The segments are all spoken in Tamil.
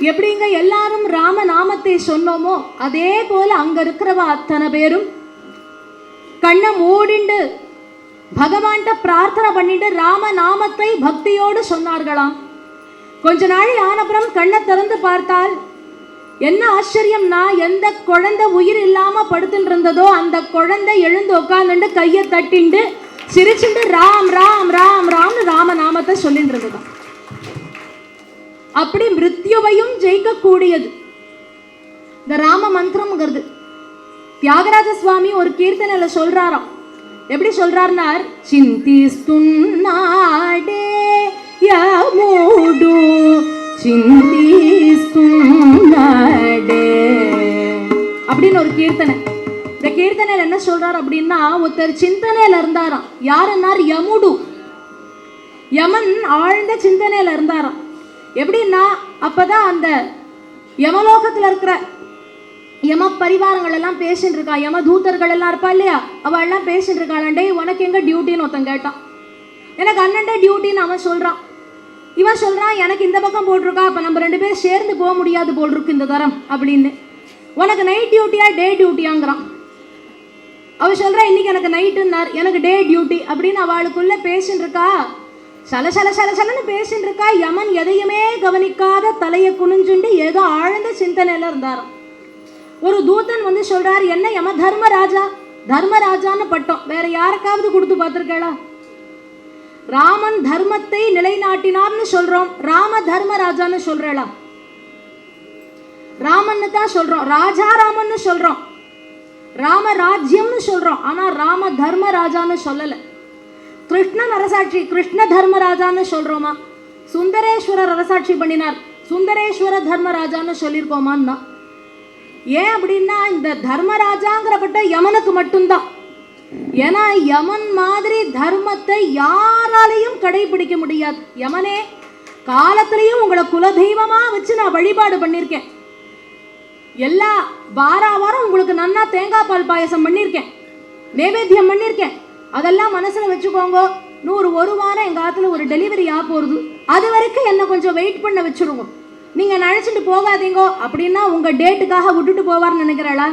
எப்படிங்க எல்லாரும் ராம நாமத்தை சொன்னோமோ அதே போல அங்க இருக்கிறவா அத்தனை பேரும் கண்ணை மூடிண்டு பகவான்கிட்ட பிரார்த்தனை பண்ணிட்டு ராம நாமத்தை பக்தியோடு சொன்னார்களாம். கொஞ்ச நாள் ஆனப்புறம் கண்ணை திறந்து பார்த்தால் என்ன ஆச்சரியம்னா, எந்த குழந்தை உயிர் இல்லாம படுத்துட்டு இருந்ததோ அந்த குழந்தை எழுந்து உட்காந்துட்டு கையை தட்டிண்டு சிரிச்சுட்டு ராம் ராம் ராம் ராம்னு ராம நாமத்தை சொல்லிட்டு இருந்ததான். அப்படி மிருத்யுவையும் ஜெயிக்கக்கூடியது இந்த ராம மந்திரம்ங்கிறது. தியாகராஜ சுவாமி ஒரு கீர்த்தனையில சொல்றாராம். எப்படி சொல்றாருனார், చింతిస్తున్నాడే యముడు చింతిస్తున్నాడే அப்படின்னு ஒரு கீர்த்தனை. இந்த கீர்த்தனையில என்ன சொல்றாரு அப்படின்னா, ஒருத்தர் சிந்தனையில இருந்தாராம். யாருன்னார், யமுடு. யமன் ஆழ்ந்த சிந்தனையில இருந்தாராம். எப்படின்னா அப்பதான் அந்த யமலோகத்துல இருக்கிற யம பரிவாரங்கள் எல்லாம் பேசிட்டு இருக்கா, யம தூதர்கள் எல்லாம் இருப்பா இல்லையா, அவள் எல்லாம் பேசிட்டு இருக்காளே, உனக்கு எங்க டியூட்டின்னு ஒருத்தன் கேட்டான். எனக்கு அண்ணன்டே டியூட்டின்னு அவன் சொல்றான். இவன் சொல்றான், எனக்கு இந்த பக்கம் போட்டிருக்கா, அப்ப நம்ம 2 பேரும் சேர்ந்து போக முடியாது போல் இருக்கு இந்த தரம் அப்படின்னு. உனக்கு நைட் டியூட்டியா டே டியூட்டியாங்கிறான். அவள் சொல்றா, இன்னைக்கு எனக்கு நைட்டுன்னார், எனக்கு டே டியூட்டி அப்படின்னு அவளுக்குள்ள பேசிட்டு இருக்கா. சலன்னு பேசிட்டு இருக்கா. யமன் எதையுமே கவனிக்காத தலையை குனிஞ்சுண்டு ஏதோ ஆழ்ந்த சிந்தனையில இருந்தாராம். ஒரு தூதன் வந்து சொல்றாரு, என்ன யம தர்மராஜா, தர்மராஜான்னு பட்டம் வேற யாருக்காவது கொடுத்து பார்த்திருக்கா? ராமன் தர்மத்தை நிலைநாட்டினார்னு சொல்றோம், ராம தர்மராஜான்னு சொல்றா? ராமன்னு தான் சொல்றோம், ராஜா ராமன்னு சொல்றோம், ராம ராஜ்யம்னு சொல்றோம். ஆனா ராம தர்மராஜான்னு சொல்லல. கிருஷ்ணன் அரசாட்சி கிருஷ்ண தர்மராஜான்னு சொல்றோமா? சுந்தரேஸ்வரர் அரசாட்சி பண்ணினார், சுந்தரேஸ்வர தர்மராஜான்னு சொல்லியிருக்கோமான்னா. ஏன் அப்படின்னா இந்த தர்மராஜாங்கிறப்பட்ட யமனுக்கு மட்டும்தான். ஏன்னா யமன் மாதிரி தர்மத்தை யாராலையும் கடைபிடிக்க முடியாது. யமனே காலத்திலையும் உங்களை குலதெய்வமா வச்சு நான் வழிபாடு பண்ணியிருக்கேன். எல்லா வாரம் உங்களுக்கு நன்னா தேங்காய் பால் பாயசம் பண்ணியிருக்கேன், நைவேத்தியம் பண்ணியிருக்கேன். அதெல்லாம் மனசுல வச்சுக்கோங்க. 101 வாரம் எங்க ஆத்துல ஒரு டெலிவரி ஆக போறது, அது வரைக்கும் என்ன கொஞ்சம் வெயிட் பண்ண வச்சிருங்க, நீங்க நினைச்சிட்டு போகாதீங்க அப்படின்னா உங்க டேட்டுக்காக விட்டுட்டு போவார்னு நினைக்கிறாளா?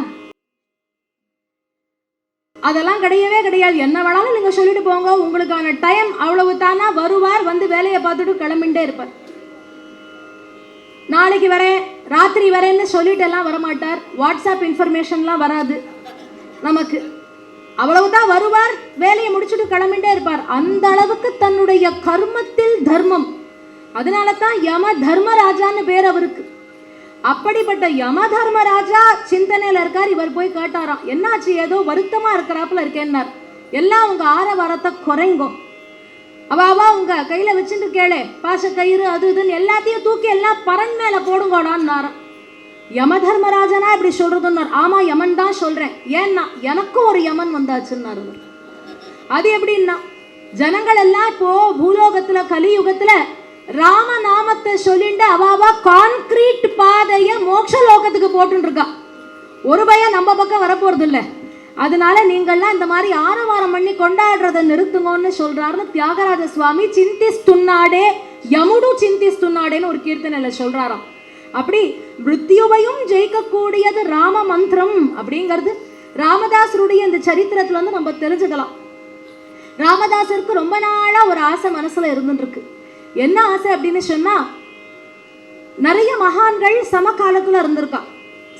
அதெல்லாம் கிடையவே கிடையாது. என்ன வேணாலும் நீங்க சொல்லிட்டு போங்க, உங்களுக்கான டைம் அவ்வளவு தானா. வருவார், வந்து வேலையை பார்த்துட்டு கிளம்பிட்டே இருப்பார். நாளைக்கு வரேன் ராத்திரி வரேன்னு சொல்லிட்டு எல்லாம் வரமாட்டார். வாட்ஸ்அப் இன்ஃபர்மேஷன்லாம் வராது நமக்கு. அவ்வளவுதான், வருவார், வேலையை முடிச்சுட்டு கிளம்பிட்டே இருப்பார். அந்த அளவுக்கு தன்னுடைய கர்மத்தில் தர்மம். அதனால தான் யம தர்மராஜான்னு பேர் அவருக்கு. அப்படிப்பட்ட யம தர்மராஜா சிந்தனையில இருக்கார். இவர் போய் கேட்டாராம், என்னாச்சு, ஏதோ வருத்தமா இருக்கிறாப்புல இருக்கேன்னார். எல்லாம் உங்க ஆரவாரத்தை குறைங்கோ, அவா உங்க கையில வச்சுட்டு கேளே, பாச கயிறு அது இதுன்னு எல்லாத்தையும் தூக்கி எல்லாம் பரன் மேல போடுங்கோடான்னாராம். யம தர்மராஜனா இப்படி சொல்றதுன்னார். ஆமா யமன் தான் சொல்றேன், ஏன்னா எனக்கும் ஒரு யமன் வந்தாச்சுன்னாரு. அது எப்படின்னா, ஜனங்கள் எல்லாம் இப்போ பூலோகத்துல கலியுகத்துல ராம நாமத்தை சொல்லிட்டு அவாவா கான்கிரீட் பாதைய மோட்ச லோகத்துக்கு போட்டு இருக்கா. ஒரு பயம் நம்ம பக்கம் வரப்போறது இல்லை. அதனால நீங்கள்லாம் இந்த மாதிரி ஆரவாரம் பண்ணி கொண்டாடுறதை நிறுத்துங்கன்னு சொல்றாருன்னு தியாகராஜ சுவாமி చింతిస్తున్నాడే யமுடு చింతిస్తున్నాడேன்னு ஒரு கீர்த்தனையில சொல்றாராம். அப்படி மிருத்யுவையும் ஜெயிக்கக்கூடியது ராம மந்திரம் அப்படிங்கிறது ராமதாசருடைய இந்த சரித்திரத்துல வந்து நம்ம தெரிஞ்சுக்கலாம். ராமதாசருக்கு ரொம்ப நாளா ஒரு ஆசை மனசுல இருந்துருக்கு. என்ன ஆசை அப்படின்னு சொன்னா, நிறைய மகான்கள் சமகாலத்துல இருந்திருக்கா.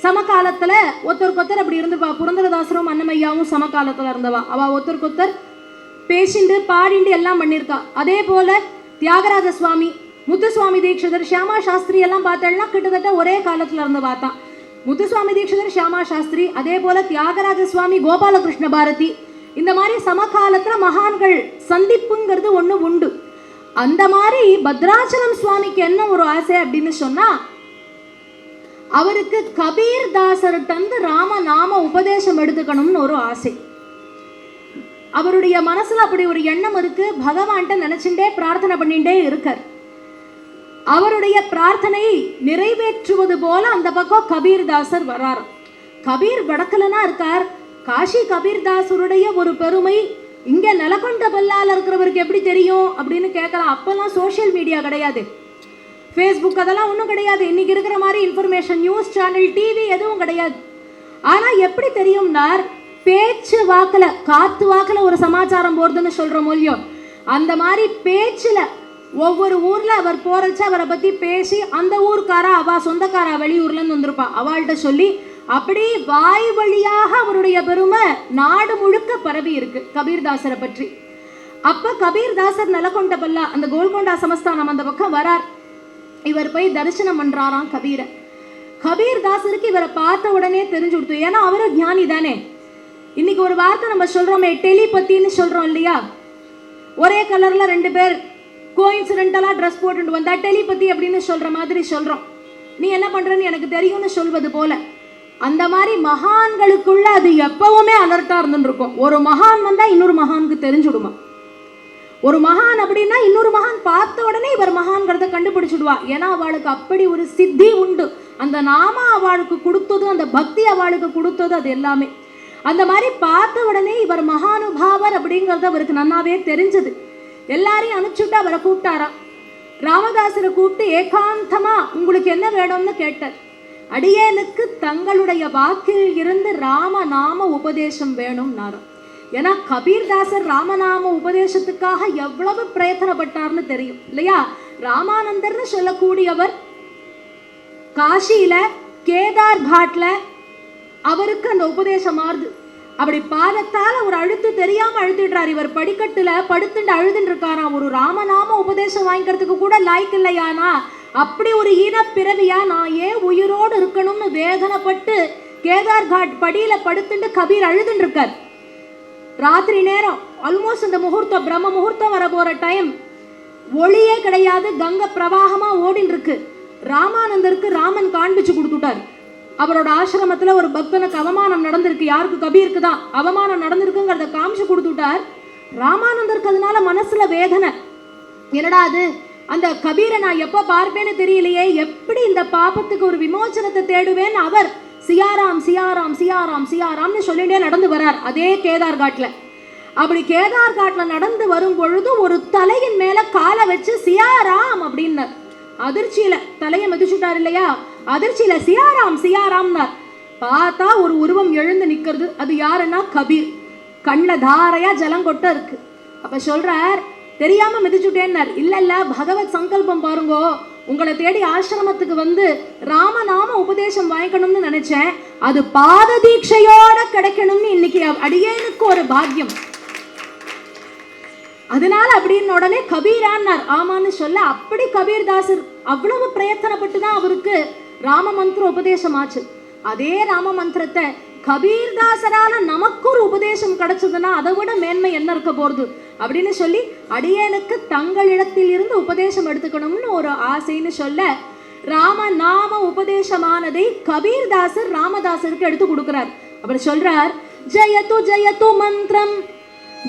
சமகாலத்துல ஒருத்தருக்கு அப்படி இருந்துப்பா. புரந்தரதாசரும் அன்னமையாவும் சமகாலத்துல இருந்தவா. அவ ஒருத்தருக்கு பேசிண்டு பாடிண்டு எல்லாம் பண்ணியிருக்கா. அதே போல தியாகராஜ சுவாமி, முத்துசுவாமி தீட்சிதர், ஷியாமா சாஸ்திரி எல்லாம் பார்த்தேன்னா கிட்டத்தட்ட ஒரே காலத்துல இருந்து பார்த்தா. முத்துசுவாமி தீட்சிதர், ஷியாமா சாஸ்திரி, அதே போல தியாகராஜ சுவாமி, கோபாலகிருஷ்ண பாரதி, இந்த மாதிரி சமகாலத்துல மகான்கள் சந்திப்புங்கிறது ஒண்ணு உண்டு. அந்த மாதிரி பத்ராச்சலம் சுவாமிக்கு என்ன ஒரு ஆசை அப்படின்னு சொன்னா, அவருக்கு கபீர் தாசர்கிட்ட ராம நாம உபதேசம் எடுத்துக்கணும்னு ஒரு ஆசை. அவருடைய மனசுல அப்படி ஒரு எண்ணம் இருக்கு. பகவான்கிட்ட நினைச்சுட்டே பிரார்த்தனை பண்ணிட்டே இருக்கார். அவருடைய பிரார்த்தனை நிறைவேற்றுவது போல அந்த பக்கம் கபீர்தாசர் வர்றார். கபீர் வடக்கலனா இருக்கார். காஷி கபீர்தாசருடைய ஒரு பெருமை இங்க நிலக்கொண்ட பல்லால இருக்கிறவருக்கு எப்படி தெரியும் அப்படின்னு கேட்கலாம். அப்பெல்லாம் சோசியல் மீடியா கிடையாது, ஃபேஸ்புக் அதெல்லாம் ஒன்றும் கிடையாது. இன்னைக்கு இருக்கிற மாதிரி இன்ஃபர்மேஷன் நியூஸ் சேனல் டிவி எதுவும் கிடையாது. ஆனால் எப்படி தெரியும்னா பேச்சு வாக்கில் காத்து வாக்கில் ஒரு சமாச்சாரம் போகிறதுன்னு சொல்கிறோம் இல்லையோ, அந்த மாதிரி பேச்சில் ஒவ்வொரு ஊரில் அவர் போகிறச்ச அவரை பற்றி பேசி அந்த ஊருக்காரா அவள் சொந்தக்காரா வெளியூர்லேருந்து வந்திருப்பா அவள்கிட்ட சொல்லி அப்படி வாய் வழியாக அவருடைய பெருமை நாடு முழுக்க பரவி இருக்கு கபீர்தாசரை பற்றி. அப்போ கபீர்தாசர் நிலக்கொண்டபல்லா அந்த கோல்கொண்டா சமஸ்தானம் அந்த பக்கம் வரார். இவர் போய் தரிசனம் பண்ணுறாராம் கபீரை. கபீர்தாசருக்கு இவரை பார்த்த உடனே தெரிஞ்சு கொடுத்து, ஏன்னா அவரும் ஞானி தானே. இன்னைக்கு ஒரு வார்த்தை நம்ம சொல்கிறோமே டெலிபத்தின்னு சொல்கிறோம் இல்லையா, ஒரே கலரில் ரெண்டு பேர் கோயின்சிடென்டலாக ட்ரெஸ் போட்டுட்டு வந்தா டெலிபதி அப்படின்னு சொல்கிற மாதிரி சொல்கிறோம். நீ என்ன பண்ணுறன்னு எனக்கு தெரியும்னு சொல்வது போல அந்த மாதிரி மகான்களுக்குள்ள அது எப்பவுமே அலர்ட்டாக இருந்துருக்கும். ஒரு மகான் வந்தால் இன்னொரு மகானுக்கு தெரிஞ்சுடுமா. ஒரு மகான் அப்படின்னா இன்னொரு மகான் பார்த்த உடனே இவர் மகான்கிறத கண்டுபிடிச்சிடுவா. ஏன்னா அவளுக்கு அப்படி ஒரு சித்தி உண்டு. அந்த நாம அவளுக்கு கொடுத்தது, அந்த பக்தி அவளுக்கு கொடுத்தது, அது எல்லாமே அந்த மாதிரி பார்த்த உடனே இவர் மகானுபாவர் அப்படிங்கிறது அவருக்கு நன்னாவே தெரிஞ்சது. எல்லாரையும் அனுப்பிச்சுட்டு அவரை கூப்பிட்டாராம். ராமதாசரை கூப்பிட்டு ஏகாந்தமா உங்களுக்கு என்ன வேணும்னு கேட்டார். அடியேனுக்கு தங்களுடைய வாக்கில் இருந்து ராமநாம உபதேசம் வேணும்னாராம். ஏன்னா கபீர்தாசர் ராமநாம உபதேசத்துக்காக எவ்வளவு பிரயத்தனப்பட்டார்னு தெரியும் இல்லையா. ராமானந்தர்னு சொல்லக்கூடியவர் காசியில கேதார் காட்ல அவருக்கு அந்த உபதேசம் ஆறுது. அப்படி பாதத்தால ஒரு அழுத்து தெரியாம அழுத்திடுறார். இவர் படிக்கட்டுல படுத்துட்டு அழுதுன்னு இருக்காராம். ஒரு ராமநாம உபதேசம் வாங்கிக்கிறதுக்கு கூட லாய்க்கு இல்லையானா, அப்படி ஒரு ஈனப்பிறவியா நான் ஏன் உயிரோடு இருக்கணும்னு வேதனைப்பட்டு கேதார் காட் படியில படுத்துட்டு கபீர் அழுதுன்னு இருக்கார். ராத்திரி நேரம் ஆல்மோஸ்ட் அந்த முகூர்த்தம் பிரம்ம முகூர்த்தம் வர போற டைம், ஒளியே கிடையாது, கங்கை பிரவாகமா ஓடின்னு இருக்கு. ராமானந்தருக்கு ராமன் காண்பிச்சு கொடுத்துட்டார். அவரோட ஆசிரமத்துல ஒரு பக்தனுக்கு அவமானம் நடந்திருக்கு. யாருக்கு? கபீருக்கு தான் அவமானம் நடந்திருக்குங்கிறத காமிச்சு கொடுத்துட்டார். ராமானந்தருக்கு அதனால மனசுல வேதனை. என்னடா அது, அந்த கபீரை நான் எப்ப பார்ப்பேன்னு தெரியலையே, எப்படி இந்த பாபத்துக்கு ஒரு விமோச்சனத்தை தேடுவேன்னு அவர் சியாராம் சியாராம் சியாராம் சியாராம்னு சொல்லிட்டே நடந்து வரார். அதே கேதார் காட்ல. அப்படி கேதார் காட்ல நடந்து வரும் பொழுது ஒரு தலையின் மேல காலை வச்சு சியாராம் அப்படின்னார். அதிர்ச்சியில தலையை மதிச்சுட்டார் இல்லையா, அதிர்ச்சியில சியாராம் சியாராம்னார். பார்த்தா ஒரு உருவம் எழுந்து நிக்கிறது. அது யாருன்னா கபீர். கண்ணில் தாரையா ஜலம் கொட்ட இருக்கு. அப்ப சொல்றார், தெரியாம மிதிச்சுட்டேன்னார். இல்ல இல்ல, பகவத் சங்கல்பம் பாருங்கோ, உங்களை தேடி ஆசிரமத்துக்கு வந்து ராமநாம உபதேசம் வாங்கிக்கணும்னு நினைச்சேன், அது பாத தீட்சையோட கிடைக்கணும்னு இன்னைக்கு அடியேனுக்கு ஒரு பாக்கியம். அதனால அப்படின்னு உடனே கபீரான்னார். ஆமான்னு சொல்ல அப்படி கபீர்தாசர் அவ்வளவு பிரயத்தனப்பட்டு தான் அவருக்கு ராம மந்திர உபதேசம் ஆச்சு. அதே ராம மந்திரத்தை கபீர்தாசரால நமக்கு ஒரு உபதேசம் கிடைச்சதுன்னா அதை விட மேன்மை என்ன இருக்க போறது அப்படின்னு சொல்லி அடியேனுக்கு தங்களிடத்தில் இருந்து உபதேசம் எடுத்துக்கணும்னு ஒரு ஆசைன்னு சொல்ல ராம நாம உபதேசமானதை கபீர்தாசர் ராமதாசருக்கு எடுத்து கொடுக்கிறார். அப்படி சொல்றார், ஜயது ஜயது மந்திரம்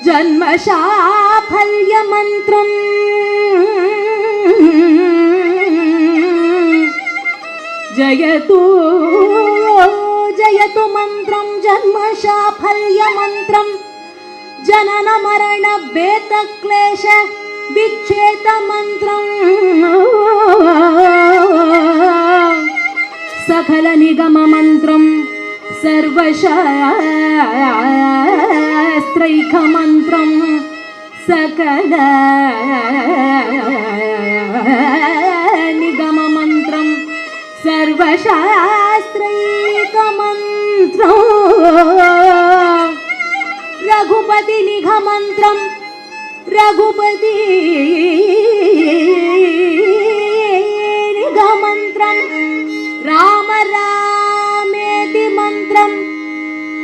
ஜன்ம சாஃல்ய மந்திரம் ஜயது ஜயது மந்திரம் ஜன்ம சாஃல்ய மந்திரம் ஜனன மரண வேத க்லேஷ விச்சேத மந்திரம் சகல நிகம மந்திரம் சர்வசாஸ்த்ரைக மந்திரம் சகல நிகம மந்திரம் சர்வசாஸ்த்ரைக மந்திரம் ரகுபதி நிக மந்திரம் ரகுபதி நிக மந்திரம் ராம ராமேதி மந்திரம்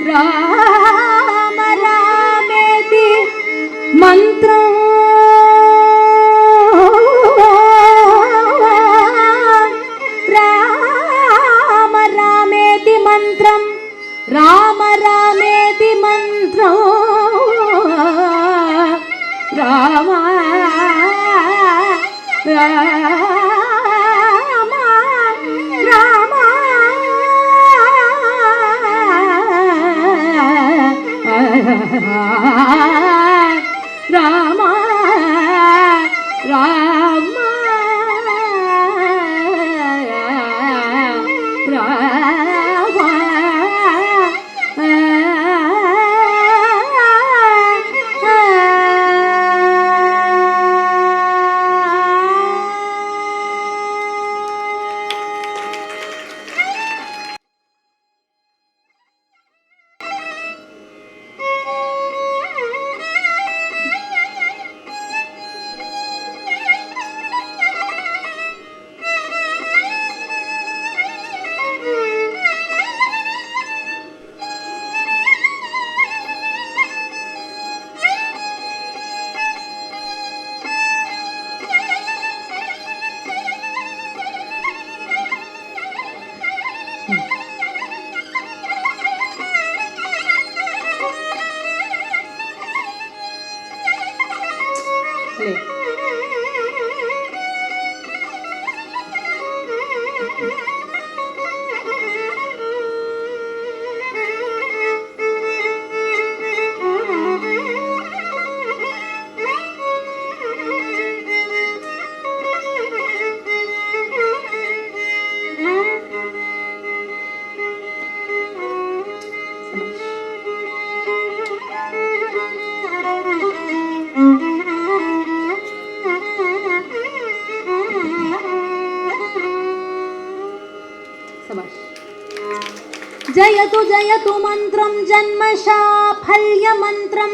ராம ராமேதி மந்திரம் ராம ராமேதி மந்திரம் ராம ராமேதி மந்திரம் ராம ராம ராம ஜயது ஜயது மந்திரம் ஜன்ம சாஃபல்ய மந்திரம்.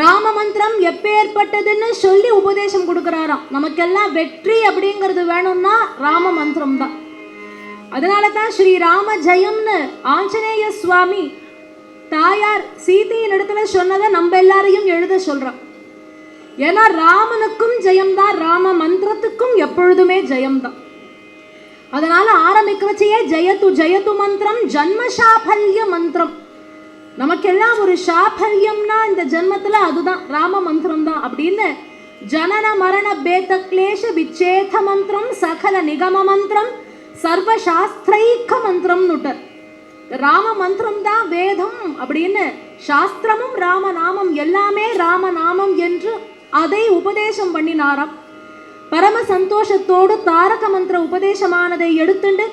ராம மந்திரம் எப்பேற்பட்டதுன்னு சொல்லி உபதேசம் கொடுக்கிறாராம். நமக்கெல்லாம் வெற்றி அப்படிங்கிறது வேணும்னா ராம மந்திரம் தான். அதனால தான் ஸ்ரீ ராம ஜெயம்னு ஆஞ்சநேய சுவாமி தாயார் சீதையின் இடத்துல சொன்னதை நம்ம எல்லாரையும் எழுத சொல்றோம். ஏன்னா ராமனுக்கும் ஜெயம்தான், ராம மந்திரத்துக்கும் எப்பொழுதுமே ஜெயம்தான். அதனால ஆரம்பிக்க வச்சையே ஜெயது ஜெயது மந்திரம் ஜன்ம சாஃபல்ய மந்திரம். நமக்கெல்லாம் ஒரு சாஃபல்யம்னா இந்த ஜென்மத்துல அதுதான் ராம மந்திரம் தான் அப்படின்னு ஜனன மரண பேத கிளேஷ விச்சேத மந்திரம் சகல நிகம மந்திரம் சர்வ சாஸ்திரைக்க மந்திரம்னுட்ட. ராம மந்திரம் தான் வேதம் அப்படின்னு சாஸ்திரமும் ராமநாமம் எல்லாமே ராமநாமம் என்று அதை உபதேசம் பண்ணினாராம். பரம சந்தோஷத்தோடு தாரக மந்திர உபதேசமானதை எடுத்துண்டு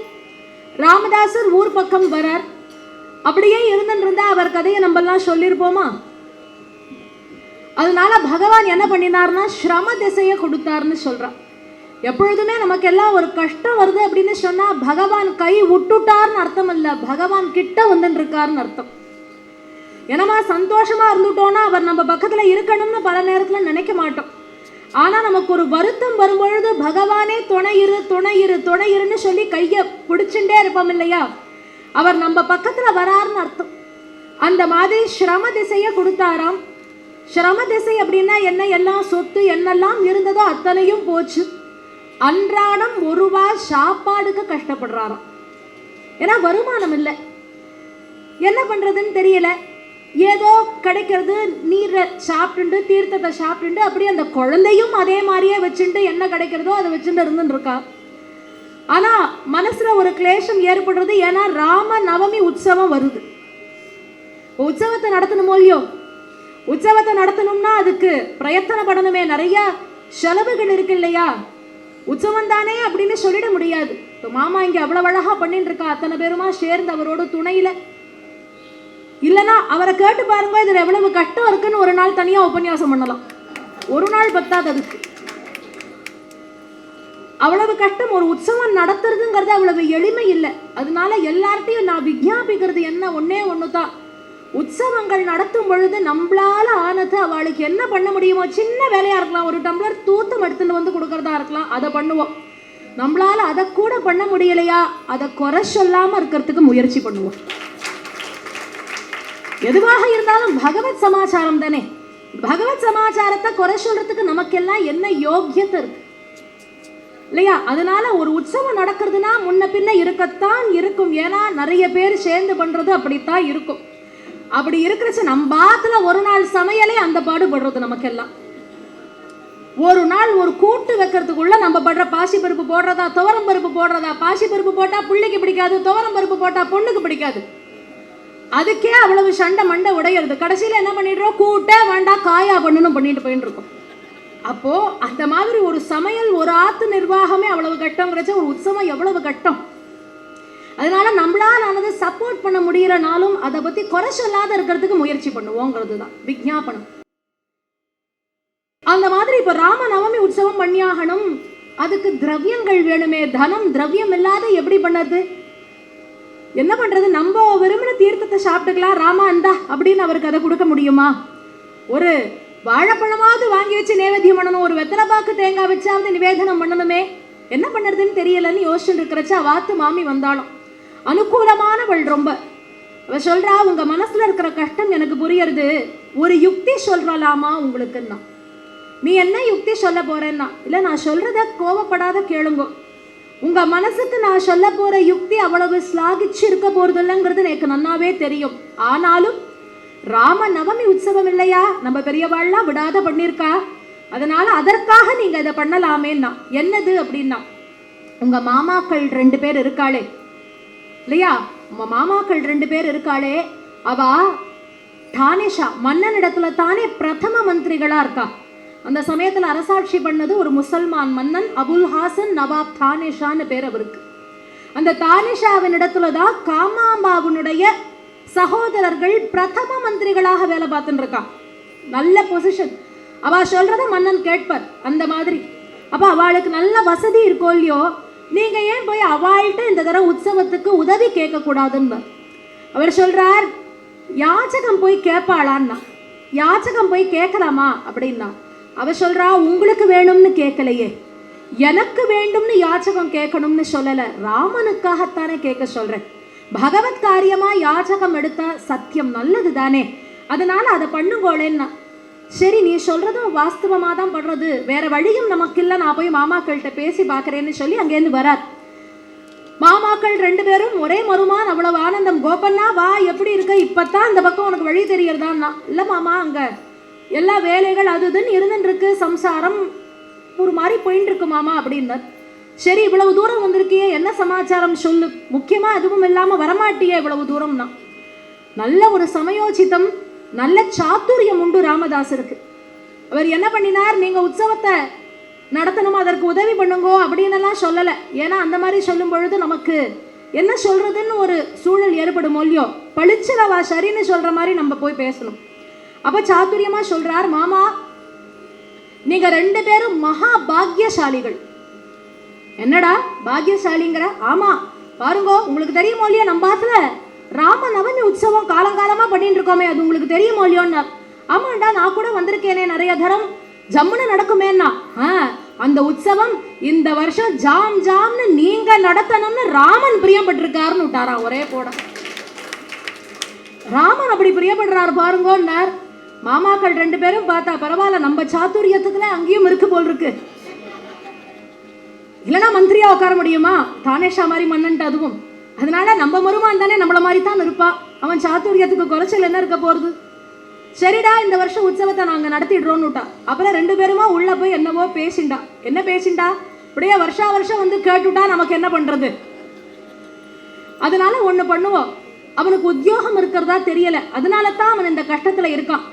ராமதாசர் ஊர் பக்கம் வரார். அப்படியே இருந்துருந்தா அவர் கதையை நம்ம எல்லாம் சொல்லியிருப்போமா? அதனால பகவான் என்ன பண்ணினார்னா ஸ்ரம திசையை கொடுத்தார்னு சொல்றார். எப்பொழுதுமே நமக்கு எல்லாம் ஒரு கஷ்டம் வருது அப்படின்னு சொன்னா பகவான் கை விட்டுட்டார்னு அர்த்தம் இல்ல, பகவான் கிட்ட வந்துட்டு இருக்காருன்னு அர்த்தம். ஏன்னா சந்தோஷமா இருந்துட்டோம்னா அவர் நம்ம பக்கத்துல இருக்கணும்னு பல நேரத்துல நினைக்க மாட்டோம். ஆனா நமக்கு ஒரு வருத்தம் வரும்பொழுது பகவானே துணையிரு துணையிரு துணையிருன்னு சொல்லி கைய பிடிச்சுட்டே இருப்போம் இல்லையா? அவர் நம்ம பக்கத்துல வராருன்னு அர்த்தம். அந்த மாதிரி ஸ்ரம திசைய கொடுத்தாராம். ஸ்ரம திசை அப்படின்னா என்ன? எல்லாம் சொத்து என்னெல்லாம் இருந்ததோ அத்தனையும் போச்சு. அன்றாடம் ஒரு ரூபாய் சாப்பாடுக்கு கஷ்டப்படுறாராம். ஏன்னா வருமானம் இல்லை, என்ன பண்றதுன்னு தெரியல. ஏதோ கிடைக்கிறது நீரை சாப்பிட்டு தீர்த்தத்தை சாப்பிட்டு அப்படி அந்த குழந்தையும் அதே மாதிரியே வச்சுட்டு என்ன கிடைக்கிறதோ அதை வச்சுட்டு இருந்துட்டு இருக்கா. ஆனா மனசுல ஒரு கிளேஷம் ஏற்படுறது. ஏன்னா ராம நவமி உற்சவம் வருது. உற்சவத்தை நடத்தணுமோ இல்லையோ? உற்சவத்தை நடத்தணும்னா அதுக்கு பிரயத்தனப்படணுமே, நிறைய செலவுகள் இருக்கு இல்லையா? உற்சவம் தானே அப்படின்னு சொல்லிட முடியாது. இப்போ மாமா இங்க அவ்வளவு அழகா பண்ணிட்டு இருக்கா, அத்தனை பேருமா சேர்ந்து அவரோட துணையில. இல்லைன்னா அவரை கேட்டு பாருங்க, இதுல எவ்வளவு கஷ்டம் இருக்குன்னு ஒரு நாள் தனியா உபன்யாசம் பண்ணலாம். ஒரு நாள் பத்தாது அதுக்கு. அவ்வளவு கஷ்டம். ஒரு உற்சவம் நடத்துறதுங்கிறது அவ்வளவு எளிமை இல்லை. அதனால எல்லார்ட்டையும் நான் விஞ்ஞாபிக்கிறது என்ன, ஒன்னே ஒண்ணுதான். உற்சவங்கள் நடத்தும் பொழுது நம்மளால ஆனது அவளுக்கு என்ன பண்ண முடியுமோ, சின்ன வேலையா இருக்கலாம், ஒரு டம்ளர் தூத்தம் எடுத்துட்டு வந்து கொடுக்கறதா இருக்கலாம், அதை பண்ணுவோம். நம்மளால அதை கூட பண்ண முடியலையா, அதை குறை சொல்லாம இருக்கிறதுக்கு முயற்சி பண்ணுவோம். எதுவாக இருந்தாலும் பகவத் சமாச்சாரம் தானே. பகவத் சமாச்சாரத்தை குறை சொல்றதுக்கு நமக்கெல்லாம் என்ன யோக்கியத்தை இருக்கு இல்லையா? அதனால ஒரு உற்சவம் நடக்கிறதுனா முன்ன பின்ன இருக்கத்தான் இருக்கும். ஏன்னா நிறைய பேர் சேர்ந்து பண்றது அப்படித்தான் இருக்கும். அப்படி இருக்கிறச்சு நம்ம பாத்துல ஒரு நாள் சமையலே அந்த பாடுபடுறது நமக்கெல்லாம். ஒரு நாள் ஒரு கூட்டு வைக்கிறதுக்குள்ள நம்ம படுற பாசி பருப்பு போடுறதா துவரம் பருப்பு போடுறதா. பாசி பருப்பு போட்டா பிள்ளைக்கு பிடிக்காது, துவரம் பருப்பு போட்டா பொண்ணுக்கு பிடிக்காது. அதுக்கே அவ்வளவு சண்டை மண்டை உடையிறது. கடைசியில என்ன பண்ணிடுறோம், கூட்ட வேண்டாம் காயா பண்ணணும் பண்ணிட்டு போயிட்டு இருக்கோம். அப்போ அந்த மாதிரி ஒரு சமையல், ஒரு ஆத்து நிர்வாகமே அவ்வளவு கட்டம்ங்கிறச்ச ஒரு உற்சவம் எவ்வளவு கட்டம். அதனால நம்மளால ஆனது சப்போர்ட் பண்ண முடியறனாலும் அதை பத்தி குறை சொல்லாத இருக்கிறதுக்கு முயற்சி பண்ணுவோங்கிறது தான் விஞ்ஞாபனம். அந்த மாதிரி இப்ப ராம நவமி உற்சவம் பண்ணியாகணும், அதுக்கு திரவியங்கள் வேணுமே. தனம் திரவியம் இல்லாத எப்படி பண்ணது? என்ன பண்றது? நம்ம விரும்பின தீர்த்தத்தை சாப்பிட்டுக்கலாம், ராமா இந்தா அப்படின்னு அவருக்கு அதை கொடுக்க முடியுமா? ஒரு வாழைப்பழமாவது வாங்கி வச்சு நேவேத்தியம் பண்ணணும், ஒரு வெத்தலைப்பாக்கு தேங்காய் வச்சாவது நிவேதனம் பண்ணணுமே. என்ன பண்ணுறதுன்னு தெரியலன்னு யோசிச்சுட்டு இருக்கிறச்சா வாத்து மாமி வந்தாலும் அனுகூலமானவள் ரொம்ப. அவ சொல்றா, உங்க மனசுல இருக்கிற கஷ்டம் எனக்கு புரியறது, ஒரு யுக்தி சொல்லலாமா உங்களுக்குன்னா. நீ என்ன யுக்தி சொல்ல போறேன்னா? இல்லை, நான் சொல்றத கோவப்படாத கேளுங்க. உங்க மனசுக்கு நான் சொல்ல போற யுக்தி அவ்வளவு ஸ்லாகிச்சு இருக்க போறது இல்லைங்கிறது எனக்கு நன்னாவே தெரியும். ஆனாலும் ராம நவமி உற்சவம் இல்லையா, நம்ம பெரியவாள்லாம் விடாத பண்ணியிருக்கா, அதனால அதற்காக நீங்க இதை பண்ணலாமேன்னா. என்னது அப்படின்னா, உங்க மாமாக்கள் 2 பேர் இருக்காளே இல்லையா, உங்க மாமாக்கள் 2 பேர் இருக்காளே, அவ தானேஷா மன்னனிடத்துல தானே பிரதம மந்திரிகளா இருக்கா. அந்த சமயத்துல அரசாட்சி பண்ணது ஒரு முசல்மான் மன்னன், அபுல் ஹாசன் நவாப் தானேஷான்னு பேர் அவருக்கு. அந்த தானேஷாவின் இடத்துலதான் காமாம்பாவுடைய சகோதரர்கள் பிரதம மந்திரிகளாக வேலை பார்த்துட்டு இருக்கா. நல்ல பொசிஷன். அவ சொல்றத மன்னன் கேட்பார் அந்த மாதிரி. அப்ப அவளுக்கு நல்ல வசதி இருக்கோ இல்லையோ, நீங்க ஏன் போய் அவள்கிட்ட இந்த தடவை உற்சவத்துக்கு உதவி கேட்க கூடாதுன்னு. அவர் சொல்றார், யாச்சகம் போய் கேட்பாளான்னா. யாச்சகம் போய் கேட்கலாமா அப்படின்னா. அவர் சொல்றா, உங்களுக்கு வேணும்னு கேட்கலையே, எனக்கு வேண்டும்னு யாச்சகம் கேட்கணும்னு சொல்லல, ராமனுக்காகத்தானே கேட்க சொல்றேன். பகவத் காரியமா யாச்சகம் எடுத்தா சத்தியம் நல்லது தானே, அதனால அதை பண்ணுங்கோளேன்னா. சரி, நீ சொல்றதும் வாஸ்தவமாக தான் படுறது, வேற வழியும் நமக்கு இல்லை, நான் போய் மாமாக்கள்கிட்ட பேசி பார்க்குறேன்னு சொல்லி அங்கேருந்து வரார். மாமாக்கள் 2 பேரும் ஒரே மருமான், அவ்வளவு ஆனந்தம். கோபண்ணா வா, எப்படி இருக்க, இப்பத்தான் இந்த பக்கம் உனக்கு வழி தெரியறதான்னா. இல்லை மாமா, அங்கே எல்லா வேலைகள் அது இதுன்னு இருந்துட்டு இருக்கு, சம்சாரம் ஒரு மாதிரி போயின்னு இருக்கு மாமா அப்படின்னார். சரி, இவ்வளவு தூரம் வந்திருக்கியே, என்ன சமாச்சாரம் சொல்லு, முக்கியமாக எதுவும் இல்லாமல் வரமாட்டியே இவ்வளவு தூரம்னா. நல்ல ஒரு சமயோசிதம், நல்ல சாத்துரியம் உண்டு ராமதாசருக்கு. அவர் என்ன பண்ணினார், நீங்கள் உற்சவத்தை நடத்தணும், அதற்கு உதவி பண்ணுங்கோ அப்படின்னெல்லாம் சொல்லலை. ஏன்னா அந்த மாதிரி சொல்லும் பொழுது நமக்கு என்ன சொல்றதுன்னு ஒரு சூழல் ஏற்படும் இல்லையோ, பளிச்சுலவா சரின்னு சொல்ற மாதிரி நம்ம போய் பேசணும். அப்போ சாத்துரியமாக சொல்றார், மாமா நீங்க 2 பேரும் மகா பாக்யசாலிகள். என்னடா பாக்யசாலிங்கிற? ஆமா, பாருங்கோ, உங்களுக்கு தெரியுமோ இல்லையா, நம்ம பாத்துல ராம நவமி உற்சவம் காலங்காலமா பண்ணிட்டு இருக்கோமே, அது உங்களுக்கு தெரியுமோ இல்லையோன்னா. ஆமாண்டா, நான் கூட வந்திருக்கேனே நிறைய தரம், ஜம்முன்னு நடக்குமேன்னா. அந்த உற்சவம் இந்த வருஷம் ஜாம் ஜாம்னு நீங்க நடத்தணும்னு ராமன் பிரியப்பட்டிருக்காருன்னு விட்டாரா ஒரே போட. ராமன் அப்படி பிரியப்படுறாரு பாருங்கன்னார். மாமாக்கள் 2 பேரும் பார்த்தா, பரவாயில்ல, நம்ம சாத்துரியத்துல அங்கேயும் இருக்கு போல் இருக்கு. இல்லைன்னா மந்திரியா உட்கார முடியுமா, தானேஷா மாதிரி மன்னன்ட்டு அதுவும். அதனால நம்ம மருமான் தானே, நம்மள மாதிரி தான் இருப்பான், அவன் சாத்துரியத்துக்கு குறைச்சல் என்ன இருக்க போறது. சரிடா, இந்த வருஷம் உற்சவத்தை நாங்க நடத்திடுறோம்னுட்டா. அப்புறம் 2 பேருமா உள்ள போய் என்னவோ பேசிண்டா. என்ன பேசிண்டா, இப்படியே வருஷா வருஷம் வந்து கேட்டுட்டா நமக்கு என்ன பண்றது. அதனால ஒண்ணு பண்ணுவோம், அவனுக்கு உத்தியோகம் இருக்கிறதா தெரியல, அதனால தான் அவன் இந்த கஷ்டத்துல இருக்கான்.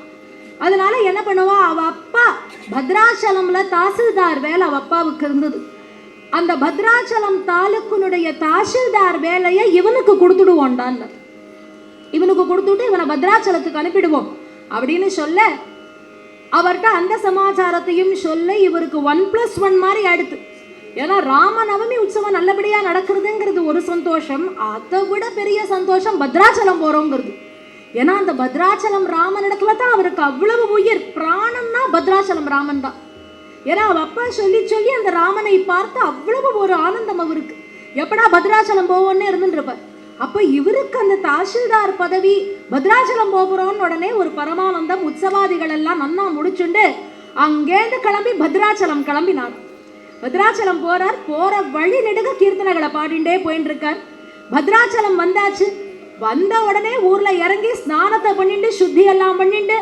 அதனால என்ன பண்ணுவா, அவ அப்பா பத்ராச்சலம்ல தாசில்தார் வேலை அவ அப்பாவுக்கு இருந்தது. அந்த பத்ராச்சலம் தாலுக்குனுடைய தாசில்தார் வேலையை இவனுக்கு கொடுத்துடுவோண்டான். இவனுக்கு கொடுத்துட்டு இவனை பத்ராச்சலத்துக்கு அனுப்பிடுவோம் அப்படின்னு சொல்ல, அவர்கிட்ட அந்த சமாச்சாரத்தையும் சொல்ல இவருக்கு 1+1 மாதிரி ஆயிடுத்து. ஏன்னா ராமநவமி உற்சவம் நல்லபடியா நடக்கிறதுங்கிறது ஒரு சந்தோஷம், அதை விட பெரிய சந்தோஷம் பத்ராச்சலம் போறோங்கிறது. ஏன்னா அந்த பத்ராச்சலம் ராமனிடத்துல தான் அவருக்கு அவ்வளவு உயிர், பிராணம்னா பத்ராச்சலம் ராமன் தான். ஏன்னா அவ அப்பா சொல்லி சொல்லி அந்த ராமனை பார்த்து அவ்வளவு ஒரு ஆனந்தம் அவருக்கு, எப்படா பத்ராச்சலம் போவோன்னு இருந்துருப்பார். அப்போ இவருக்கு அந்த தாசில்தார் பதவி, பத்ராச்சலம் போகிறோன்னு உடனே ஒரு பரமானந்தம். உற்சவாதிகள் எல்லாம் நன்னா முடிச்சுண்டு அங்கேருந்து கிளம்பி பத்ராச்சலம் கிளம்பினார். பத்ராச்சலம் போறார், போற வழி நெடுக கீர்த்தனைகளை பாடிண்டே போயின்னு இருக்கார். பத்ராச்சலம் வந்தாச்சு, வந்த உடனே ஊர்ல இறங்கி ஸ்நானத்தை பண்ணிட்டு சுத்தி எல்லாம் பண்ணிட்டு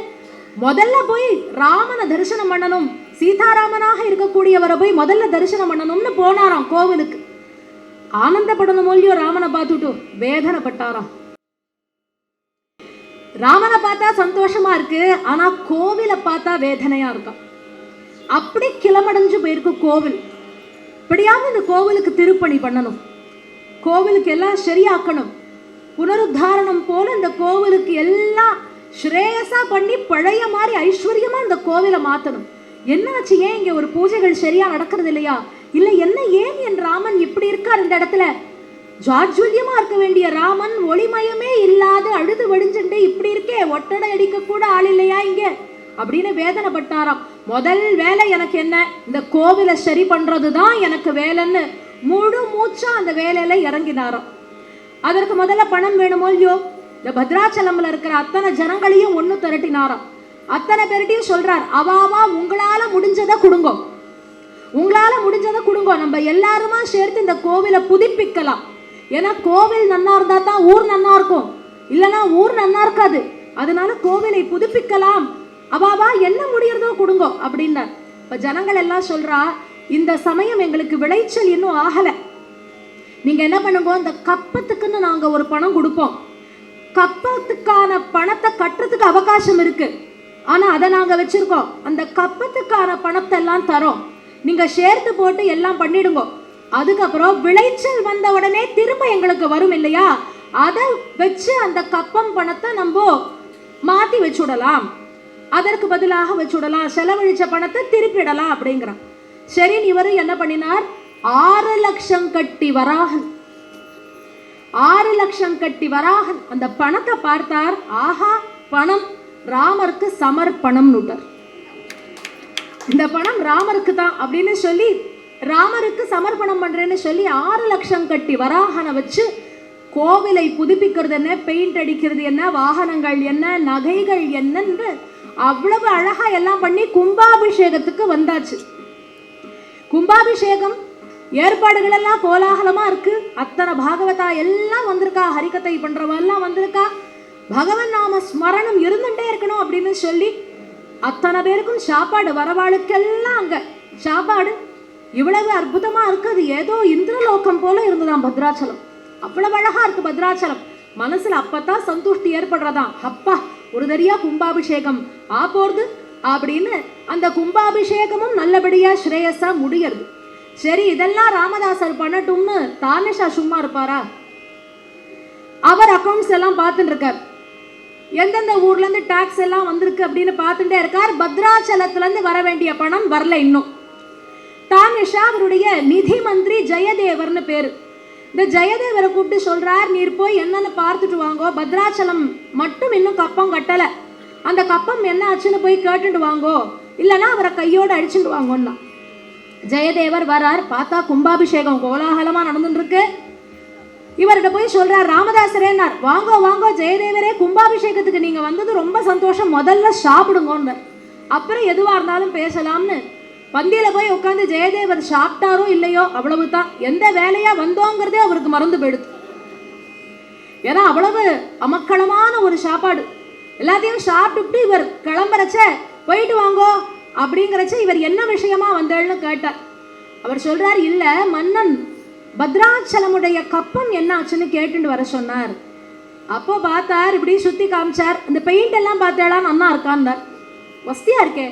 முதல்ல போய் ராமனை தரிசனம் பண்ணணும், சீதாராமனாக இருக்கக்கூடியவரை போய் முதல்ல தரிசனம் பண்ணணும்னு போனாராம் கோவிலுக்கு. ஆனந்தப்படணும் இல்லையோ, ராமனை பார்த்துட்டு வேதனைப்பட்டாராம். ராமனை பார்த்தா சந்தோஷமா இருக்கு, ஆனா கோவிலை பார்த்தா வேதனையா இருக்கான். அப்படி கிளமடைஞ்சு போயிருக்கு கோவில். இப்படியாவது இந்த கோவிலுக்கு திருப்பணி பண்ணணும், கோவிலுக்கு எல்லாம் சரியாக்கணும், புனருத்தாரணம் போல இந்த கோவிலுக்கு எல்லாம் ஸ்ரேயஸா பண்ணி பழைய மாதிரி ஐஸ்வர்யமா இந்த கோவிலை மாத்தணும். என்னாச்சு, ஏன் இங்க ஒரு பூஜைகள் சரியா நடக்கிறது இல்லையா, இல்ல என்ன, ஏன் என் ராமன் இப்படி இருக்கார் இந்த இடத்துல, ஜாஜ்வல்யமா இருக்க வேண்டிய ராமன் ஒளிமயமே இல்லாத அழுது வடிஞ்சுட்டு இப்படி இருக்கே, ஒட்டடை அடிக்க கூட ஆள் இல்லையா இங்க அப்படின்னு வேதனைப்பட்டாராம். முதல் வேலை எனக்கு என்ன, இந்த கோவிலை சரி பண்றதுதான் எனக்கு வேலைன்னு முழு மூச்சா அந்த வேலையில இறங்கினாராம். அதற்கு முதல்ல பணம் வேணுமோ இல்லையோ, இந்த பத்ராச்சலம்ல இருக்கிற அத்தனை ஜனங்களையும் ஒண்ணு திரட்டினாராம். அத்தனை பேர்ட்டையும் சொல்றார், அவாவா உங்களால முடிஞ்சதை கொடுங்கோ, உங்களால முடிஞ்சதை கொடுங்கோ, நம்ம எல்லாருமா சேர்த்து இந்த கோவிலை புதுப்பிக்கலாம். ஏன்னா கோவில் நன்னா இருந்தா தான் ஊர் நன்னா இருக்கும், இல்லைன்னா ஊர் நன்னா இருக்காது. அதனால கோவிலை புதுப்பிக்கலாம், அவாவா என்ன முடியறதோ கொடுங்கோ அப்படின்னார். இப்ப ஜனங்கள் எல்லாம் சொல்றா, இந்த சமயம் எங்களுக்கு விளைச்சல் இன்னும் ஆகலை, நீங்க என்ன பண்ணுங்க, இந்த கப்பத்துக்குன்னு நாங்க ஒரு பணம் கொடுப்போம், கப்பத்துக்கான பணத்தை கட்டுறதுக்கு அவகாசம் இருக்கு, ஆனா அதை நாங்க வச்சிருக்கோம், அந்த கப்பத்துக்கான பணத்தை எல்லாம் தரோம், நீங்க சேர்த்து போட்டு எல்லாம் பண்ணிடுங்க. அதுக்கப்புறம் விளைச்சல் வந்த உடனே திரும்ப எங்களுக்கு வரும் இல்லையா, அதை வச்சு அந்த கப்பம் பணத்தை நம்ம மாத்தி வச்சுடலாம், அதற்கு பதிலாக வச்சுடலாம், செலவழிச்ச பணத்தை திருப்பிடலாம் அப்படிங்கிறான். சரி, இவரு என்ன பண்ணினார், 6 லட்சம் கட்டி வராகன், 6 லட்சம் கட்டி வராகன் அந்த பணத்தை பார்த்தார். ஆஹா, பணம் ராமருக்கு சமர்ப்பணம் நுட்டார். இந்த பணம் ராமருக்கு தான் அப்படின்னு சொல்லி ராமருக்கு சமர்ப்பணம் பண்றேன்னு சொல்லி 6 லட்சம் கட்டி வராகனை வச்சு கோவிலை புதுப்பிக்கிறது என்ன, பெயிண்ட் அடிக்கிறது என்ன, வாகனங்கள் என்ன, நகைகள் என்னன்னு அவ்வளவு அழகா எல்லாம் பண்ணி கும்பாபிஷேகத்துக்கு வந்தாச்சு. கும்பாபிஷேகம் ஏற்பாடுகள் எல்லாம் கோலாகலமா இருக்கு. அத்தனை பாகவதா எல்லாம் வந்திருக்கா, ஹரிகதை பண்றவ எல்லாம் வந்திருக்கா. பகவன் நாம ஸ்மரணம் இருந்துட்டே இருக்கணும் அப்படின்னு சொல்லி அத்தனை பேருக்கும் சாப்பாடு, வரவாளுக்கெல்லாம் அங்க சாப்பாடு. இவ்வளவு அற்புதமா இருக்கு. அது ஏதோ இந்திரலோகம் போல இருந்ததாம் பத்ராச்சலம். அவ்வளவு அழகா இருக்கு பத்ராச்சலம். மனசுல அப்பதான் சந்துஷ்டி ஏற்படுறதாம். அப்பா, ஒரு தரியா கும்பாபிஷேகம் போறது அப்படின்னு அந்த கும்பாபிஷேகமும் நல்லபடியா ஸ்ரேயஸா முடியறது. சரி, இதெல்லாம் ராமதாசர் பண்ணட்டும்னு தானிஷா சும்மா இருப்பாரா? அவர் அக்கௌண்ட்ஸ் எல்லாம் பார்த்துட்டு இருக்கார். எந்தெந்த ஊர்ல இருந்து டாக்ஸ் எல்லாம் வந்திருக்கு அப்படின்னு பார்த்துட்டே இருக்கார். பத்ராச்சலத்துல இருந்து வர வேண்டிய பணம் வரல இன்னும். தானிஷா அவருடைய நிதி மந்திரி ஜெயதேவர்னு பேரு. இந்த ஜெயதேவரை கூப்பிட்டு சொல்றார், நீர் போய் என்னன்னு பார்த்துட்டு வாங்கோ, பத்ராச்சலம் மட்டும் இன்னும் கப்பம் கட்டல, அந்த கப்பம் என்ன ஆச்சுன்னு போய் கேட்டுட்டு வாங்கோ, இல்லைன்னா அவரை கையோட அடிச்சுட்டு வாங்கோன்னா. ஜெயதேவர் வரார். பார்த்தா கும்பாபிஷேகம் கோலாகலமா நடந்துட்டு இருக்கு. இவர்கிட்ட போய் சொல்றார், ராமதாசரேன்னார். வாங்கோ வாங்கோ ஜெயதேவரே, கும்பாபிஷேகத்துக்கு நீங்க வந்தது ரொம்ப சந்தோஷம், முதல்ல சாப்பிடுங்கன்னார். அப்புறம் எதுவா இருந்தாலும் பேசலாம்னு பந்தியில போய் உட்காந்து ஜெயதேவர் சாப்பிட்டாரோ இல்லையோ அவ்வளவுதான். எந்த வேலையா வந்தோங்கிறதே அவருக்கு மறந்து போயிடுது. ஏன்னா அவ்வளவு அமக்களமான ஒரு சாப்பாடு. எல்லாத்தையும் சாப்பிட்டுட்டு இவர் கிளம்புறச்ச போயிட்டு வாங்கோ அப்படிங்கிறச்ச இவர் என்ன விஷயமா வந்தேன்னு கேட்டார். அவர் சொல்றார், இல்ல மன்னன் பத்ராச்சலமுடைய கப்பம் என்ன ஆச்சுன்னு கேட்டுட்டு வர சொன்னார். அப்போ பார்த்தார், இப்படி சுத்தி காமிச்சார். இந்த பெயிண்ட் எல்லாம் பார்த்தேளா, நன்னா இருக்கான்னார். வசதியா இருக்கே.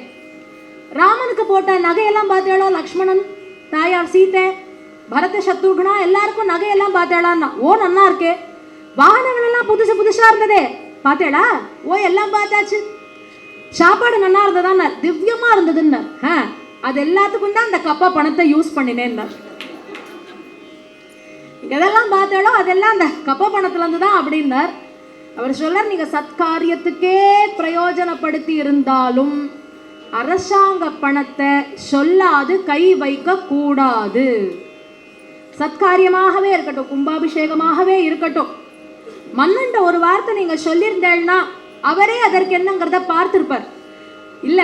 ராமனுக்கு போட்ட நகையெல்லாம் பார்த்தேளோ, லக்ஷ்மணன், தாயார் சீதை, பரத சத்ருகுணா எல்லாருக்கும் நகையெல்லாம் பார்த்தேளான்னா. ஓ நன்னா இருக்கே. வாகனங்கள் எல்லாம் புதுசு புதுசா இருந்ததே பார்த்தேளா? ஓ எல்லாம் பார்த்தாச்சு. சாப்பாடு நன்னா இருந்ததா? திவ்யமா இருந்ததுன்னு. அது எல்லாத்துக்கும் தான் அந்த கப்பா பணத்தை யூஸ் பண்ணினேன்னார். எதெல்லாம் பார்த்தேளோ அதெல்லாம் அந்த கப்ப பணத்துல இருந்து தான் அப்படின்னார். அவர் சொல்றார், நீங்க சத்காரியத்துக்கே பிரயோஜனப்படுத்தி இருந்தாலும் அரசாங்க பணத்தை சொல்லாது கை வைக்க கூடாது. சத்காரியமாகவே இருக்கட்டும், கும்பாபிஷேகமாகவே இருக்கட்டும், மன்னன்ட்ட ஒரு வார்த்தை நீங்க சொல்லியிருந்தேன்னா அவரே அதற்கு என்னங்கிறத பார்த்திருப்பார். இல்ல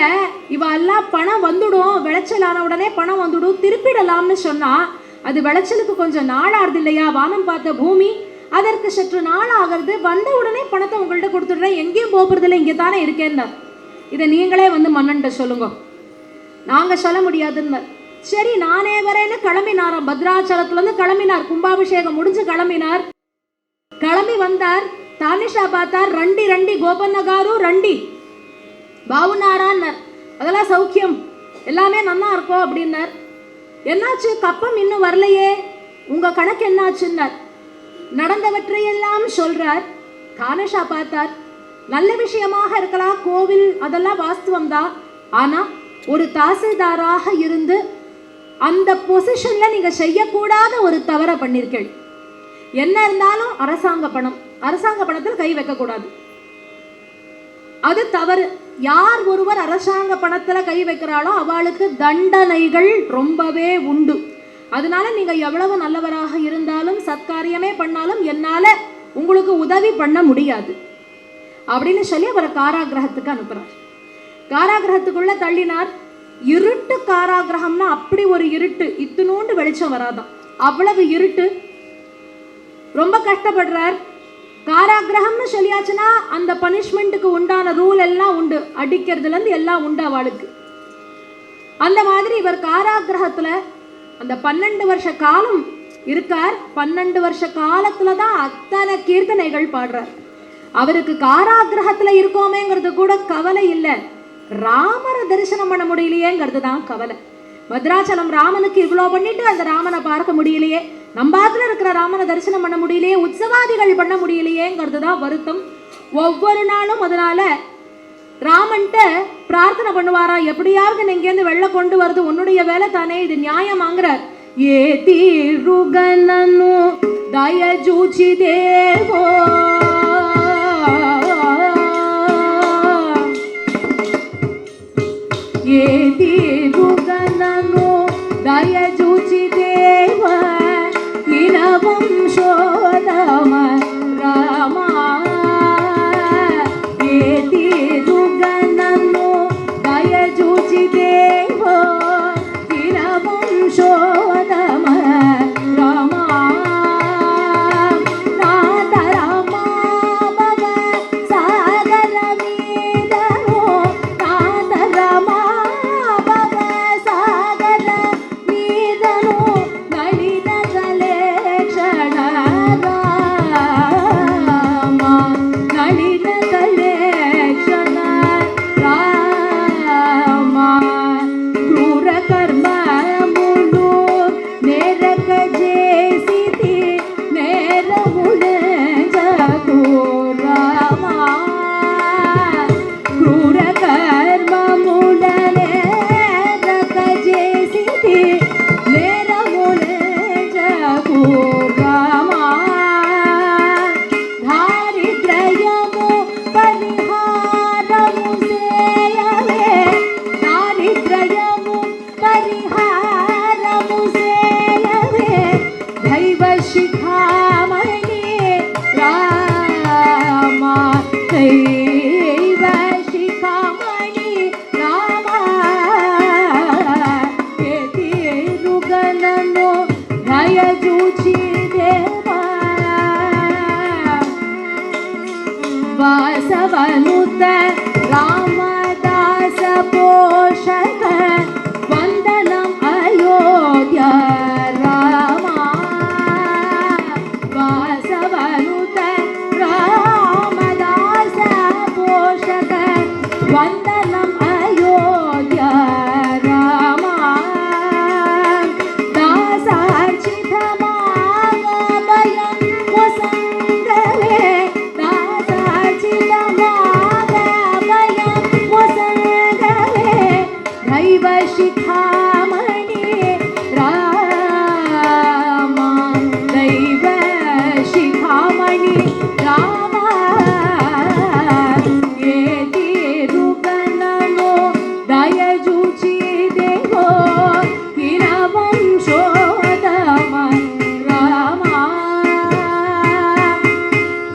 இவ எல்லாம் பணம் வந்துடும், விளைச்சலான உடனே பணம் வந்துடும், திருப்பிடலாம்னு சொன்னா அது விளைச்சலுக்கு கொஞ்சம் நாள் ஆகுது இல்லையா? வானம் பார்த்த பூமி, அதற்கு சற்று நாள் ஆகிறது. வந்த உடனே பணத்தை உங்கள்கிட்ட கொடுத்துடுறேன், எங்கேயும் போகிறது இல்லை, இங்கே தானே இருக்கேன்னு. இதை நீங்களே வந்து மன்னன்ட்ட சொல்லுங்க, நாங்க சொல்ல முடியாதுன்னு. சரி நானே வரேன்னு கிளம்பினாராம். பத்ராச்சலத்துல இருந்து கிளம்பினார். கும்பாபிஷேகம் முடிஞ்சு கிளம்பினார். கிளம்பி வந்தார். தானிஷா பார்த்தார். ரண்டி ரண்டி கோபன்னகாரு ரண்டி பாவுனாரான்னார். அதெல்லாம் சௌக்கியம், எல்லாமே நன்னா இருக்கும் அப்படின்னார். என்னாச்சு, கப்பம் இன்னும் வரலையே, உங்க கணக்கு என்னாச்சுன்னார். நடந்தவற்றையெல்லாம் சொல்றார். தானிஷா பார்த்தார். நல்ல விஷயமாக இருக்கலாம், கோவில் அதெல்லாம் வாஸ்தவம் தான். ஆனா ஒரு தாசில்தாராக இருந்து அந்த பொசிஷன்ல நீங்க செய்யக்கூடாத ஒரு தவறை பண்ணிருக்கீள். என்ன இருந்தாலும் அரசாங்க பணம், அரசாங்க பணத்தில் கை வைக்க கூடாது, அது தவறு. யார் ஒருவர் அரசாங்க பணத்துல கை வைக்கிறாளோ அவளுக்கு தண்டனைகள் ரொம்பவே உண்டு. அதனால நீங்க எவ்வளவு நல்லவராக இருந்தாலும் சத்காரியமே பண்ணாலும் என்னால உங்களுக்கு உதவி பண்ண முடியாது அப்படின்னு சொல்லி அவரை காராகிரகத்துக்கு அனுப்புறார். காராகிரகத்துக்குள்ள தள்ளினார். இருட்டு காராகிரகம்னா அப்படி ஒரு இருட்டு, இத்தினோண்டு வெளிச்சம் வராதான், அவ்வளவு இருட்டு. ரொம்ப கஷ்டப்படுறார். காராகிரகம்னு சொல்லியாச்சுன்னா அந்த பனிஷ்மெண்ட்டுக்கு உண்டான ரூல் எல்லாம் உண்டு, அடிக்கிறதுல இருந்து எல்லாம் உண்டு அவளுக்கு. அந்த மாதிரி இவர் காராகிரகத்துல அந்த 12 வருஷ காலம் இருக்கார். 12 வருஷ காலத்துல தான் அத்தனை கீர்த்தனைகள் பாடுறார். அவருக்கு காராகிரகத்துல இருக்கோமேங்கிறது கூட கவலை இல்லை, ராமரை தரிசனம் பண்ண முடியலையேங்கிறது தான் கவலை. பத்ராச்சலம் ராமனுக்கு இவ்வளோ பண்ணிட்டு அந்த ராமனை பார்க்க முடியலையே, நம்பாத்துல இருக்கிற ராமனை தரிசனம் பண்ண முடியலையே, உற்சவாதிகள் பண்ண முடியலையேங்கிறது தான் வருத்தம். ஒவ்வொரு நாளும் அதனால ராமன்ட்ட பிரார்த்தனை பண்ணுவாரா, எப்படியாவது இங்கேருந்து வெள்ள கொண்டு வருது உன்னுடைய வேலை தானே, இது நியாயமாங்கிறார். ஏ தீருகனு ದಯಜೂಚಿ ದೇವೋ ಏತಿರುಗನನು ದಯಜೂಚಿ ದೇವ ಇನ ವಂಶೋದಮ ರಾಮ ಏತಿರುಗನನು ದಯಜೂಚಿ ದೇವ ಇನ ವಂಶೋದಮ ರಾಮ ನಾಥ ರಾಮ ಭವ ಸಾಗರ ಮೀದನು ನಾಥ ರಾಮ ಭವ ಸಾಗರ ಮೀದನು ನಳಿನ ಕಲೇಕ್ಷಣ ರಾಮ ನಳಿನ ಕಲೇಕ್ಷಣ ರಾಮ ಕ್ರೂರ ಕರ್ಮ ಮುಳು ನೇರಕ ಜೇಸಿತಿ ನೇರ ಮುಳಜತು ರಾಮ ಕ್ರೂರ ಕರ್ಮ ಮುಳ ನೇರಕ ಜೇಸಿತಿ ನೇರ ಮುಳಜತು ರಾಮ ದಾರಿದ್ರ್ಯము పరిహారము సేయవే దారిద్ర్యము పరిహారము సేయవే దైవ శిఖామణి రామ దైవ శిఖామణి రామ ఏతిరుగనను దయజూచి దేవా ವಾಸವನುತ ರಾಮದಾಸ ಪೋಷಕ ವಂದನಂ ಅಯೋಧ್ಯ ರಾಮ ವಾಸವನುತ ರಾಮದಾಸ ಪೋಷಕ ವಂದನಂ ಅಯೋಧ್ಯ ರಾಮ ದಾಸಾರ್ಚಿತ ಮಾಗಭಯಂ ವಸಂಗಲೇ ದಾಸಾರ್ಚಿತ ಮಾಗಭಯಂ ವಸಂಗಲೇ ದೈವ ಶಿಖಾಮಣಿ ರಾಮ ದೈವ ಶಿಖಾಮಣಿ ರಾಮ ಏತಿರುಗನನು ದಯಜೂಚಿ ದೇವೋ ಹಿರ ವಂಶೋದಮ ರಾಮ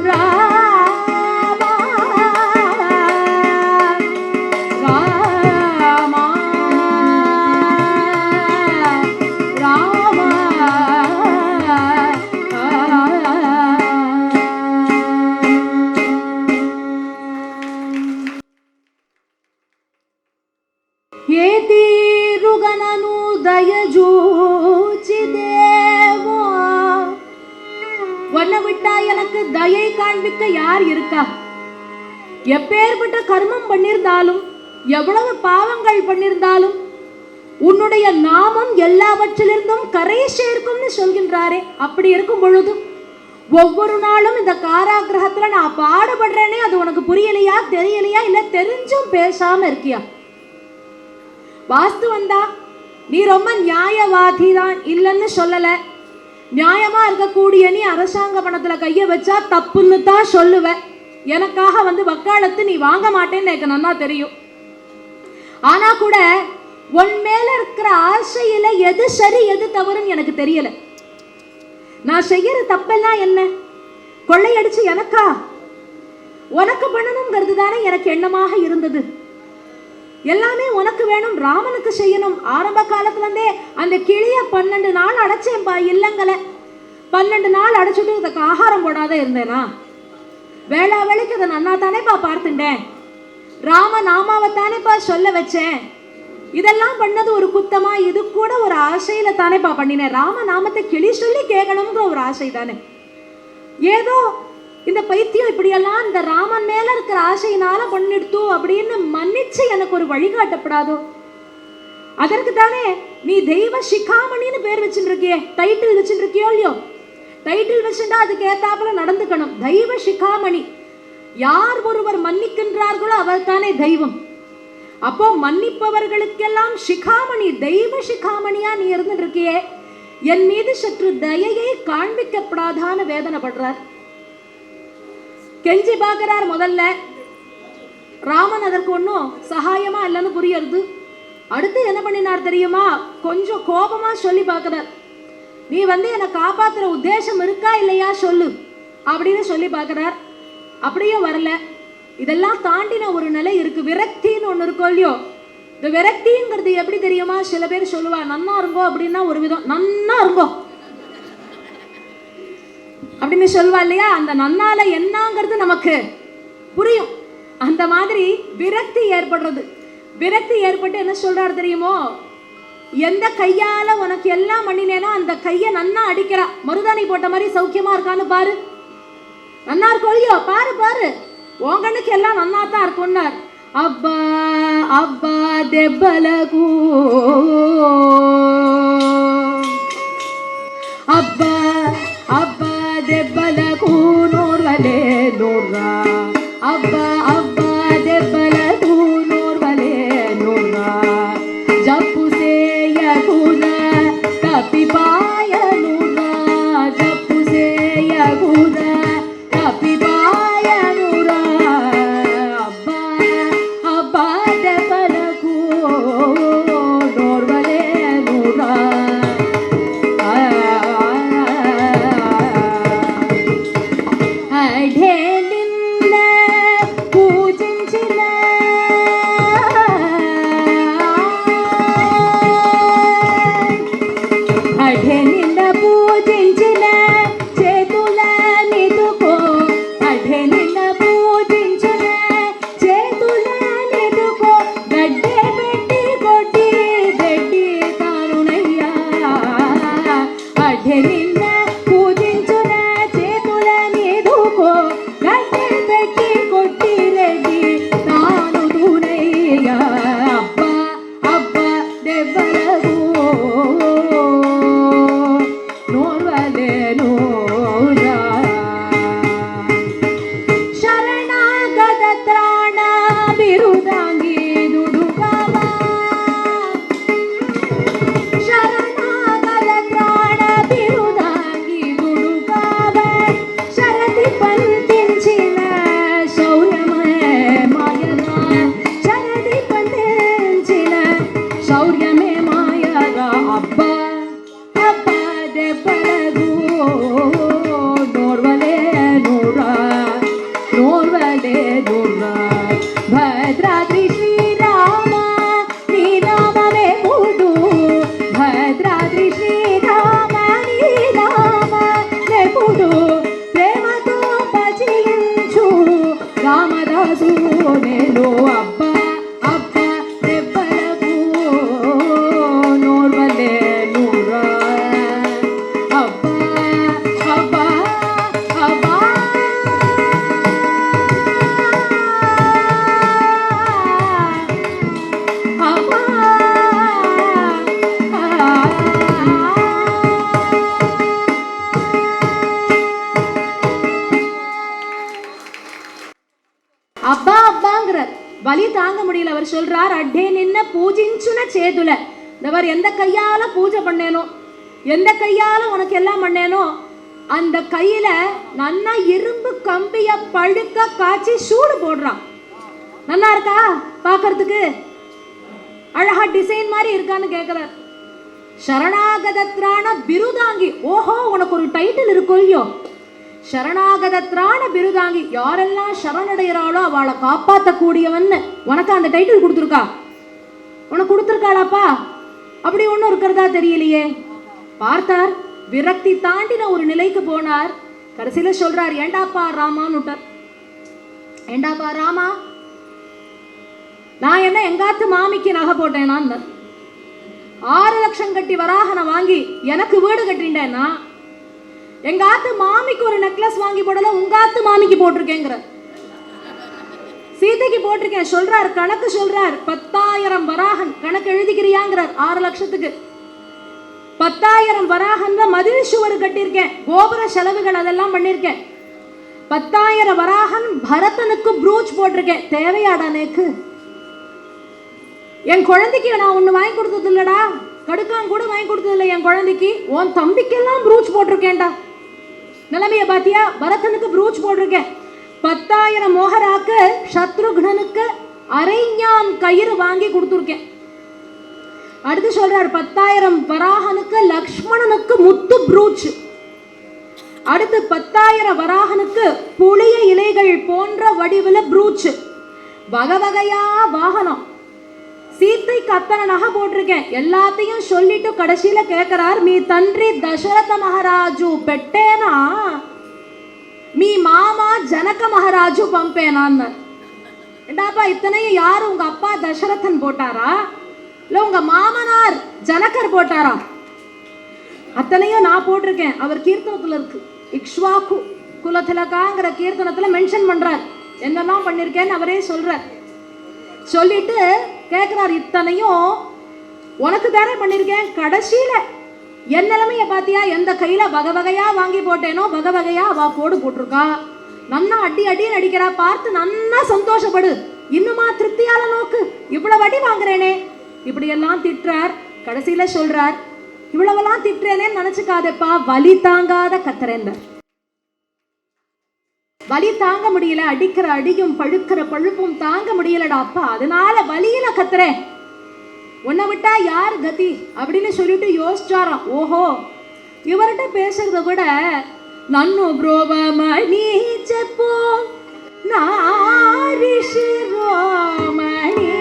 ರಾಮ ರಾಮ ರಾಮ ஏதிருகனனு தயஜூச்சி தேவோ உன்னை விட்டா எனக்கு தயை காண்பிக்க யார் இருக்கா? எப்பேற்பட்ட கர்மம் பண்ணிருந்தாலும் எவ்வளவு பாவங்கள் பண்ணிருந்தாலும் உன்னுடைய நாமம் எல்லாவற்றிலிருந்தும் கரை சேர்க்கும்னு சொல்கின்றாரே. அப்படி இருக்கும் பொழுது ஒவ்வொரு நாளும் இந்த காராகிரகத்துல நான் பாடுபடுறேனே, அது உனக்கு புரியலையா, தெரியலையா, இல்ல தெரிஞ்சும் பேசாம இருக்கியா? வாஸ்து வந்தா நீ ரொம்ப நியாயவாதி தான், இல்லைன்னு சொல்லல. நியாயமா இருக்கக்கூடிய நீ அரசாங்க பணத்துல கைய வச்சா தப்புன்னு தான் சொல்லுவ. எனக்காக வந்து வக்காலத்து நீ வாங்க மாட்டேன்னு எனக்கு நல்லா தெரியும். ஆனா கூட உன் மேல இருக்கிற ஆசையில எது சரி எது தவறுன்னு எனக்கு தெரியல. நான் செய்யற தப்பெல்லாம் என்ன? கொள்ளையடிச்சு எனக்கா? உனக்கு பண்ணணுங்கிறது தானே எனக்கு எண்ணமாக இருந்தது. எல்லாமே உனக்கு வேணும், ராமனுக்கு செய்யணும். ஆரம்ப காலத்துல இருந்தே அந்த கிளிய 12 நாள் அடைச்சேன்பா இல்லங்களை. 12 நாள் அடைச்சிட்டு இதுக்கு ஆகாரம் போடாத இருந்தேனா? வேளா வேலைக்கு அதை நன்னா தானேப்பா பார்த்துட்டேன். ராம நாமாவை தானேப்பா சொல்ல வச்சேன். இதெல்லாம் பண்ணது ஒரு குத்தமா? இது கூட ஒரு ஆசையில தானேப்பா பண்ணினேன். ராம நாமத்தை கிளி சொல்லி கேட்கணுங்கிற ஒரு ஆசை தானே. ஏதோ இந்த பைத்தியம் இப்படியெல்லாம் இந்த ராமன் மேல இருக்கிற ஆசையினால பண்ணிடுத்து அப்படின்னு மன்னிச்சு எனக்கு ஒரு வழிகாட்டப்படாதோ? அதற்கு தானே நீ தெய்வ சிகாமணின்னு பேர் வச்சுட்டு இருக்கியே, டைட்டில் வச்சுட்டு இருக்கியோ இல்லையோ? டைட்டில் வச்சுட்டா அதுக்கு ஏத்தாப்புல நடந்துக்கணும். தெய்வ சிகாமணி, யார் ஒருவர் மன்னிக்கின்றார்களோ அவர் தானே தெய்வம். அப்போ மன்னிப்பவர்களுக்கெல்லாம் சிகாமணி, தெய்வ சிகாமணியா நீ இருந்துட்டு இருக்கியே. என் மீது சற்று தயையை காண்பிக்கப்படாதான வேதனைப்படுறார். கெஞ்சி பார்க்கிறார். முதல்ல ராமன் அதற்கு ஒன்றும் சகாயமா இல்லைன்னு புரியுது. அடுத்து என்ன பண்ணினார் தெரியுமா? கொஞ்சம் கோபமா சொல்லி பார்க்கிறார். நீ என்னை காப்பாத்துற உத்தேசம் இருக்கா இல்லையா சொல்லு அப்படின்னு சொல்லி பார்க்கிறார். அப்படியும் வரல. இதெல்லாம் தாண்டின ஒரு நிலை இருக்கு, விரக்தின்னு ஒன்று இருக்கோ இல்லையோ. இந்த விரக்திங்கிறது எப்படி தெரியுமா? சில பேர் சொல்லுவா நன்னா இருங்கோ அப்படின்னா ஒரு விதம், நன்னா இருங்கோ அப்படின்னு சொல்லுவா இல்லையா? அந்த நன்னால என்னங்கிறது நமக்கு புரியும். அந்த மாதிரி விரக்தி ஏற்படுறது. விரக்தி ஏற்பட்டு என்ன சொல்றாரு தெரியுமோ? எந்த கையால உனக்கு எல்லாம் பண்ணினேனோ அந்த கையை நன்னா அடிக்கிறா. மருதாணி போட்ட மாதிரி சௌக்கியமா இருக்கான்னு பாரு, நன்னா இருக்கோ இல்லையோ பாரு பாரு, உன் கண்ணுக்கு எல்லாம் நன்னா தான் இருக்கும்னார். அப்பா அப்பா దెబ్బలకు అబ్బా అబ్బా దెబ్బలకు నోర్వలే నోర్రా, అబ్బా అబ్బా దెబ్బలకు నోర్వలే నోర్రా, జప్పు సేయకున తప్పిపాయ నోర్రా, జప్పు సేయకున తప్పిపాయ నోర్రా, అబ్బా అబ్బా దెబ్బలకు నోర్వలే నోర్రా. అబ్బా అబ్బాంగర్ வலி தாங்க முடியல. அவர் சொல்றார், அட்டே நின்ன பூஜிச்சுன சேதுல. இந்த எந்த கையால பூஜை பண்ணேனோ, எந்த கையால உனக்கு எல்லாம் பண்ணேனோ, அந்த கையில நன்னா இரும்பு கம்பிய பழுக்க காய்ச்சி சூடு போடுறான். நல்லா இருக்கா பாக்கிறதுக்கு? அழகா டிசைன் மாதிரி இருக்கான்னு கேட்கிறார். சரணாகதத்ரான பிருதாங்கி. ஓஹோ, உனக்கு ஒரு டைட்டில் இருக்கும் இல்லையோ, சரணாகதத்ரான பிருதாங்கி. யாரெல்லாம் சரணடைகிறாளோ அவளை காப்பாற்றக்கூடியவன் உனக்கு அந்த டைட்டில் கொடுத்துருக்கா. உனக்கு கொடுத்துருக்காளாப்பா? அப்படி ஒன்றும் இருக்கிறதா தெரியலையே. பார்த்தார், விரக்தி தாண்டின ஒரு நிலைக்கு போனார். கடைசியில சொல்றார், ஏண்டாப்பா ராமான்னு விட்டார். ஏண்டாப்பா ராமா, நான் என்ன எங்காத்து மாமிக்கு நகை போட்டேனா? 6 லட்சம் கட்டி வராகனை வாங்கி எனக்கு வீடு கட்டிண்டேன்னா, எங்க ஆத்து மாமிக்கு ஒரு நெக்லஸ் வாங்கி போடல, உங்க ஆத்து மாமிக்கு போட்டிருக்கேங்கிற, சீதைக்கு போட்டிருக்கேன் சொல்றார். கணக்கு சொல்றார், 10,000 வராகன் கணக்கு எழுதிக்கிறியாங்கிறார். 6 லட்சத்துக்கு 10,000 வராகன் மதில் சுவர் கட்டியிருக்கேன், கோபுர செலவுகள் அதெல்லாம் பண்ணிருக்கேன். 10,000 வராகன் பரதனுக்கு ப்ரூச் போட்டிருக்கேன். தேவையாடா நேக்கு? என் குழந்தைக்கு நான் ஒண்ணு வாங்கி கொடுத்தது இல்லடா. கடுக்கான் கூட வாங்கி கொடுத்ததில்லை என் குழந்தைக்கு. உன் தம்பிக்கெல்லாம் ப்ரூச் போட்டிருக்கேன்டா. நிலைமைய பாத்தியா? பரதனுக்கு ப்ரூச் போட்டிருக்கேன். 10,000 மோகராக்கு சத்ருக்னனுக்கு அரைஞான் கயிறு வாங்கி கொடுத்துருக்கேன். அடுத்து சொல்றார் 10,000 வராகனுக்கு லக்ஷ்மணனுக்கு முத்து ப்ரூச். அடுத்து 10,000 வராகனுக்கு புளிய இலைகள் போன்ற வடிவில் ப்ரூச். வகை வகையா வாகனம். சீத்தைக்கு அத்தனை நகை போட்டிருக்கேன். எல்லாத்தையும் சொல்லிட்டு கடைசியில கேட்கிறார், மீ தன்றி தசரத மகாராஜு பெட்டேனா, மீ மாமா ஜனக மகாராஜு பம்பேனான்னு. ஏண்டாப்பா இத்தனையும் யாரு? உங்க அப்பா தசரதன் போட்டாரா இல்ல உங்க மாமனார் ஜனகர் போட்டாரா? அத்தனையும் நான் போட்டிருக்கேன். அவர் கீர்த்தனத்துல இருக்கு. இக்ஷ்வாக்கு குலதிலகாங்கிற கீர்த்தனத்துல மென்ஷன் பண்றார் என்னெல்லாம் பண்ணிருக்கேன்னு அவரே சொல்றார். சொல்லிட்டு கேட்கிறார், இத்தனையும் உனக்கு தானே பண்ணிருக்கேன். கடைசியில என் நிலைமைய பாத்தியா? எந்த கையில வகை வகையா வாங்கி போட்டேனோ வகை வகையா அவ போடு போட்டிருக்கா. நன்னா அடி அடின்னு அடிக்கிறா. பார்த்து நன்னா சந்தோஷப்படு. இன்னுமா திருப்தியால நோக்கு. இவ்வளவு அடி வாங்குறேனே இப்படி எல்லாம் திட்டுறார். கடைசியில சொல்றார், இவ்வளவெல்லாம் திட்டுறேனேன்னு நினைச்சுக்காதப்பா, வலி தாங்காத கத்துறேன். வலி தாங்க முடியல. அடிக்கிற அடியும் பழுக்கிற பழுப்பும் தாங்க முடியலடா அப்பா, அதனால வலியில கத்துறேன். உன்னை விட்டா யார் கதி அப்படின்னு சொல்லிட்டு யோசிச்சாராம். ஓஹோ, இவர்கிட்ட பேசுறத விட நன்னு புரோவமணி செப்போ நாரி சிரோமணி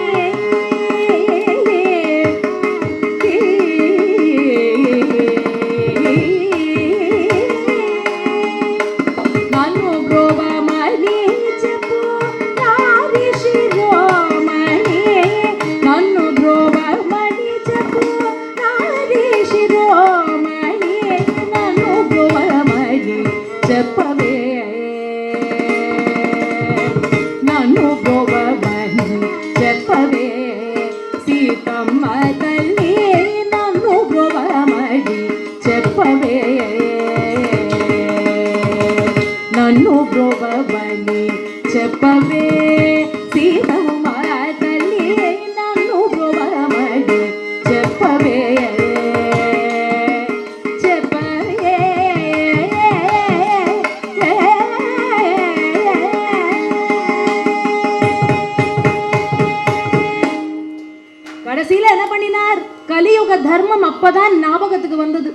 கடைசியில என்ன பண்ணினார்? கலியுக தர்மம் அப்பதான் ஞாபகத்துக்கு வந்தது.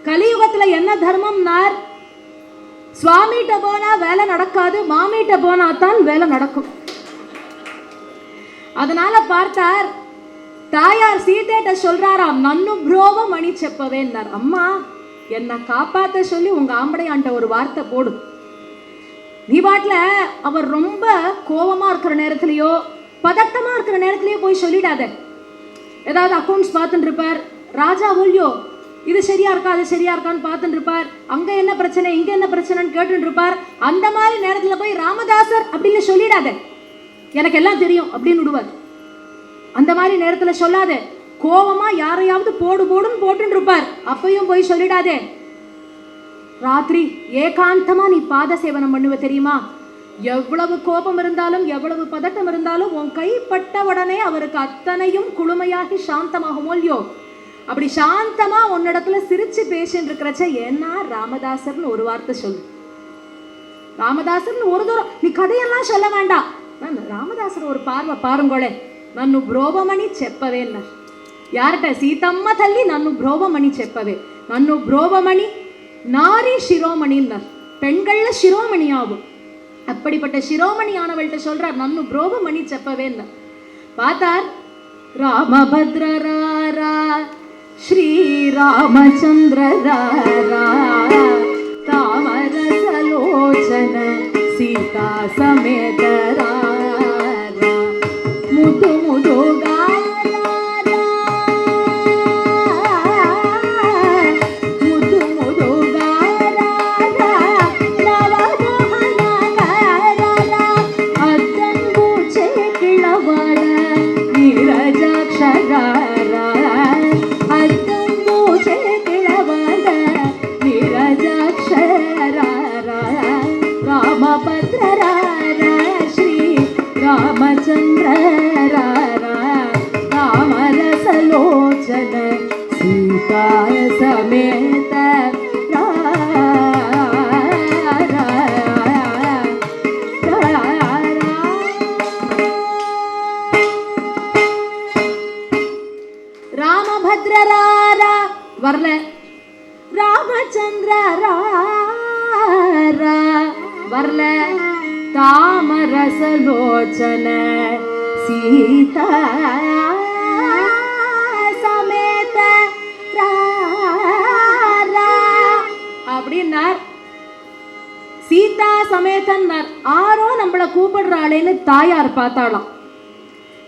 கலியுகத்துல என்ன தர்மம்னார், சுவாமிகிட்ட போனா வேலை நடக்காது, மாமிகிட்ட போனா தான் வேலை நடக்கும். அதனால பார்த்தார், தாயார் சீதைட்ட சொல்றாராம், நன்னு புரோவ மணி செப்பவேன்னார். அம்மா என்ன காப்பாத்த சொல்லி உங்க ஆம்படையாண்ட ஒரு வார்த்தை போடு. நீ பாட்டுல அவர் ரொம்ப கோபமா இருக்கிற நேரத்திலயோ பதட்டமா இருக்கிற நேரத்திலேயே போய் சொல்லிடாத. ஏதாவது அக்கௌண்ட்ஸ் பார்த்துட்டு இருப்பார், ராஜா ஊழியோ இது சரியா இருக்கா அது சரியா இருக்கான்னு பார்த்துட்டு இருப்பார். அங்க என்ன பிரச்சனை இங்க என்ன பிரச்சனைன்னு கேட்டுட்டு இருப்பார். அந்த மாதிரி நேரத்துல போய் ராமதாசர் அப்படின்னு சொல்லிடாத, எனக்கு எல்லாம் தெரியும் அப்படின்னு விடுவார். அந்த மாதிரி நேரத்துல சொல்லாத. கோபமா யாரையாவது போடு போடுன்னு போட்டுட்டு இருப்பார், அப்பையும் போய் சொல்லிடாதே. ராத்திரி ஏகாந்தமா நீ பாத சேவனம் பண்ணுவ தெரியுமா? எவ்வளவு கோபம் இருந்தாலும் எவ்வளவு பதட்டம் இருந்தாலும் உன் கைப்பட்ட உடனே அவருக்கு அத்தனையும் குளுமையாகி சாந்தமாகுமோ இல்லையோ, அப்படி சாந்தமா உன்னிடத்துல சிரிச்சு பேசின்னு இருக்கிறச்ச ஏன்னா ராமதாசர்னு ஒரு வார்த்தை சொல்லு. ராமதாசர்னு ஒரு தூரம் நீ கதையெல்லாம் சொல்ல வேண்டாம். ராமதாசர் ஒரு பார்வை பாருங்கோளே, நன்னு புரோபமணி செப்பவேன்னார். யார்கிட்ட? சீதம்மா தள்ளி நன்னு புரோபமணி செப்பவே. நன்னு புரோபமணி நாரி சிரோமணின்னார். பெண்கள்ல சிரோமணி ஆகும். அப்படிப்பட்ட சிரோமணி ஆனவள்கிட்ட சொல்றார் நன்னு புரோபமணி செப்பவேன்னார். பார்த்தார், ராமபத்ரராரா ஸ்ரீராமச்சந்திரராரா தாமரசலோச்சன சீதா சமேதராரா முது முதுகா சமேத ராமபத்ரராரா வரல, ராமச்சந்திரரா வரல, தாமரசலோச்சன சீதா சமேத அப்படின்னார். சீதா சமேதன்னார். ஆரோ நம்மளை கூப்பிடுறாளேன்னு தாயார் பார்த்தாளாம்.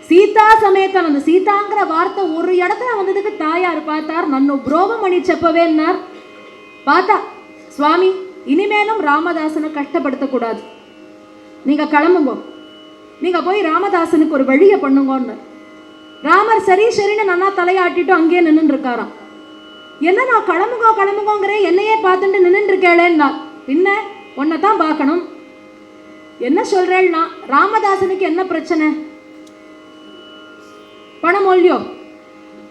சீதா சமேதன், அந்த சீதாங்கிற வார்த்தை ஒரு இடத்துல வந்ததுக்கு தாயார் பார்த்தார். நன்னு புரோபமணி செப்பவேன்னார். பார்த்தா சுவாமி இனிமேலும் ராமதாசனை கஷ்டப்படுத்தக்கூடாது, நீங்க கிளம்புங்க, நீங்க போய் ராமதாசனுக்கு ஒரு வழியை பண்ணுங்கன்னு. ராமர் சரி சரின்னு நன்னா தலையாட்டிட்டு அங்கேயே நின்று இருக்காராம். என்ன நான் கிளம்புங்கோ கிளம்புங்கோங்கிறேன், என்னையே பார்த்துட்டு நின்று இருக்கேளேன்னா. பின்ன உன்னை தான் பார்க்கணும். என்ன சொல்றேன்னா, ராமதாசனுக்கு என்ன பிரச்சனை? பணம் இல்லையோ?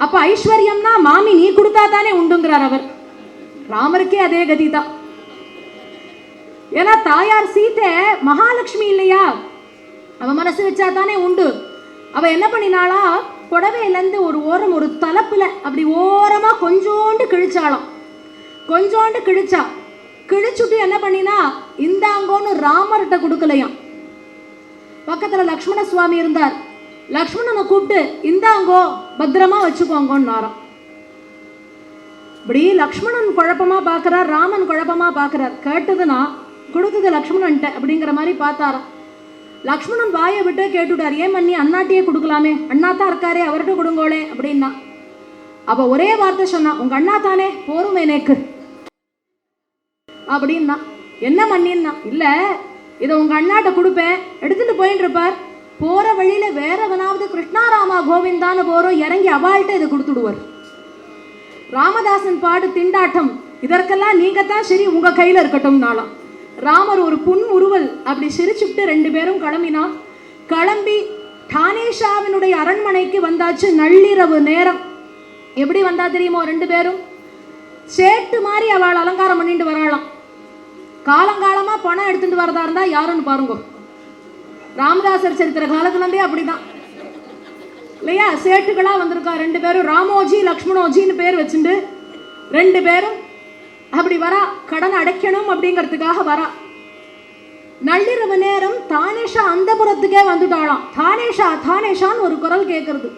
அப்ப ஐஸ்வர்யம்னா மாமி நீ கொடுத்தா தானே உண்டுங்கிறார் அவர். ராமருக்கே அதே கதி தான். ஏன்னா தாயார் சீதை மகாலட்சுமி இல்லையா, அவ மனசு வச்சா தானே உண்டு. அவ என்ன பண்ணினாளா, புடவையிலேருந்து ஒரு ஓரம் ஒரு தலப்புல அப்படி ஓரமா கொஞ்சோண்டு கிழிச்சாலாம். கொஞ்சோண்டு கிழிச்சா, கிழிச்சுட்டு என்ன பண்ணினா இந்தாங்கோன்னு ராமர்கிட்ட கொடுக்கலையாம். பக்கத்துல லக்ஷ்மண சுவாமி இருந்தார். லக்ஷ்மணனை கூப்பிட்டு இந்தாங்கோ பத்திரமா வச்சுக்கோங்கன்னாராம். இப்படி லக்ஷ்மணன் குழப்பமா பார்க்கிறார், ராமன் குழப்பமா பார்க்கிறார். கேட்டதுன்னா கொடுத்தது லக்ஷ்மணன்ட்ட அப்படிங்கிற மாதிரி பார்த்தாராம். லக்ஷ்மணன் வாயை விட்டு கேட்டுட்டார், ஏன் மண்ணி அண்ணாட்டியே கொடுக்கலாமே, அண்ணா தான் இருக்காரே அவர்கிட்ட கொடுங்கோளே அப்படின்னா. அப்ப ஒரே வார்த்தை சொன்னா, உங்க அண்ணா தானே போரும் எனக்கு அப்படின்னா. என்ன மண்ணின்னா, இல்ல இதை உங்க அண்ணாட்ட கொடுப்பேன், எடுத்துட்டு போயிட்டு இருப்பார். போற வழியில வேறவனாவது கிருஷ்ணாராமா கோவிந்தான்னு போறோம், இறங்கி அவாள்கிட்ட இதை கொடுத்துடுவார். ராமதாசன் பாடு திண்டாட்டம், இதற்கெல்லாம் நீங்க தான் சரி, உங்க கையில இருக்கட்டும் நாளாம். ராமர் ஒரு புன் உருவல் அப்படி சிரிச்சுட்டு ரெண்டு பேரும் கிளம்பினா. கிளம்பி டானேஷாவினுடைய அரண்மனைக்கு வந்தாச்சு. நள்ளிரவு நேரம். எப்படி வந்தா தெரியுமோ, ரெண்டு பேரும் சேட்டு மாதிரி அவள் அலங்காரம் பண்ணிட்டு வராளாம். காலங்காலமா பணம் எடுத்துட்டு வரதா இருந்தா யாருன்னு பாருங்க. ராமதாசர் சரித்திர காலத்துலேருந்தே அப்படிதான் இல்லையா, சேட்டுகளா வந்திருக்கா ரெண்டு பேரும். ராமோஜி லக்ஷ்மணோஜின்னு பேர் வச்சுட்டு ரெண்டு பேரும் அப்படி வரா, கடன் அடைக்கணும் அப்படிங்கிறதுக்காக வரா. நள்ளிரவு நேரம் தானேஷா அந்தபுரத்துக்கே வந்துட்டாளாம். தானேஷா தானேஷான்னு ஒரு குரல் கேட்கறது.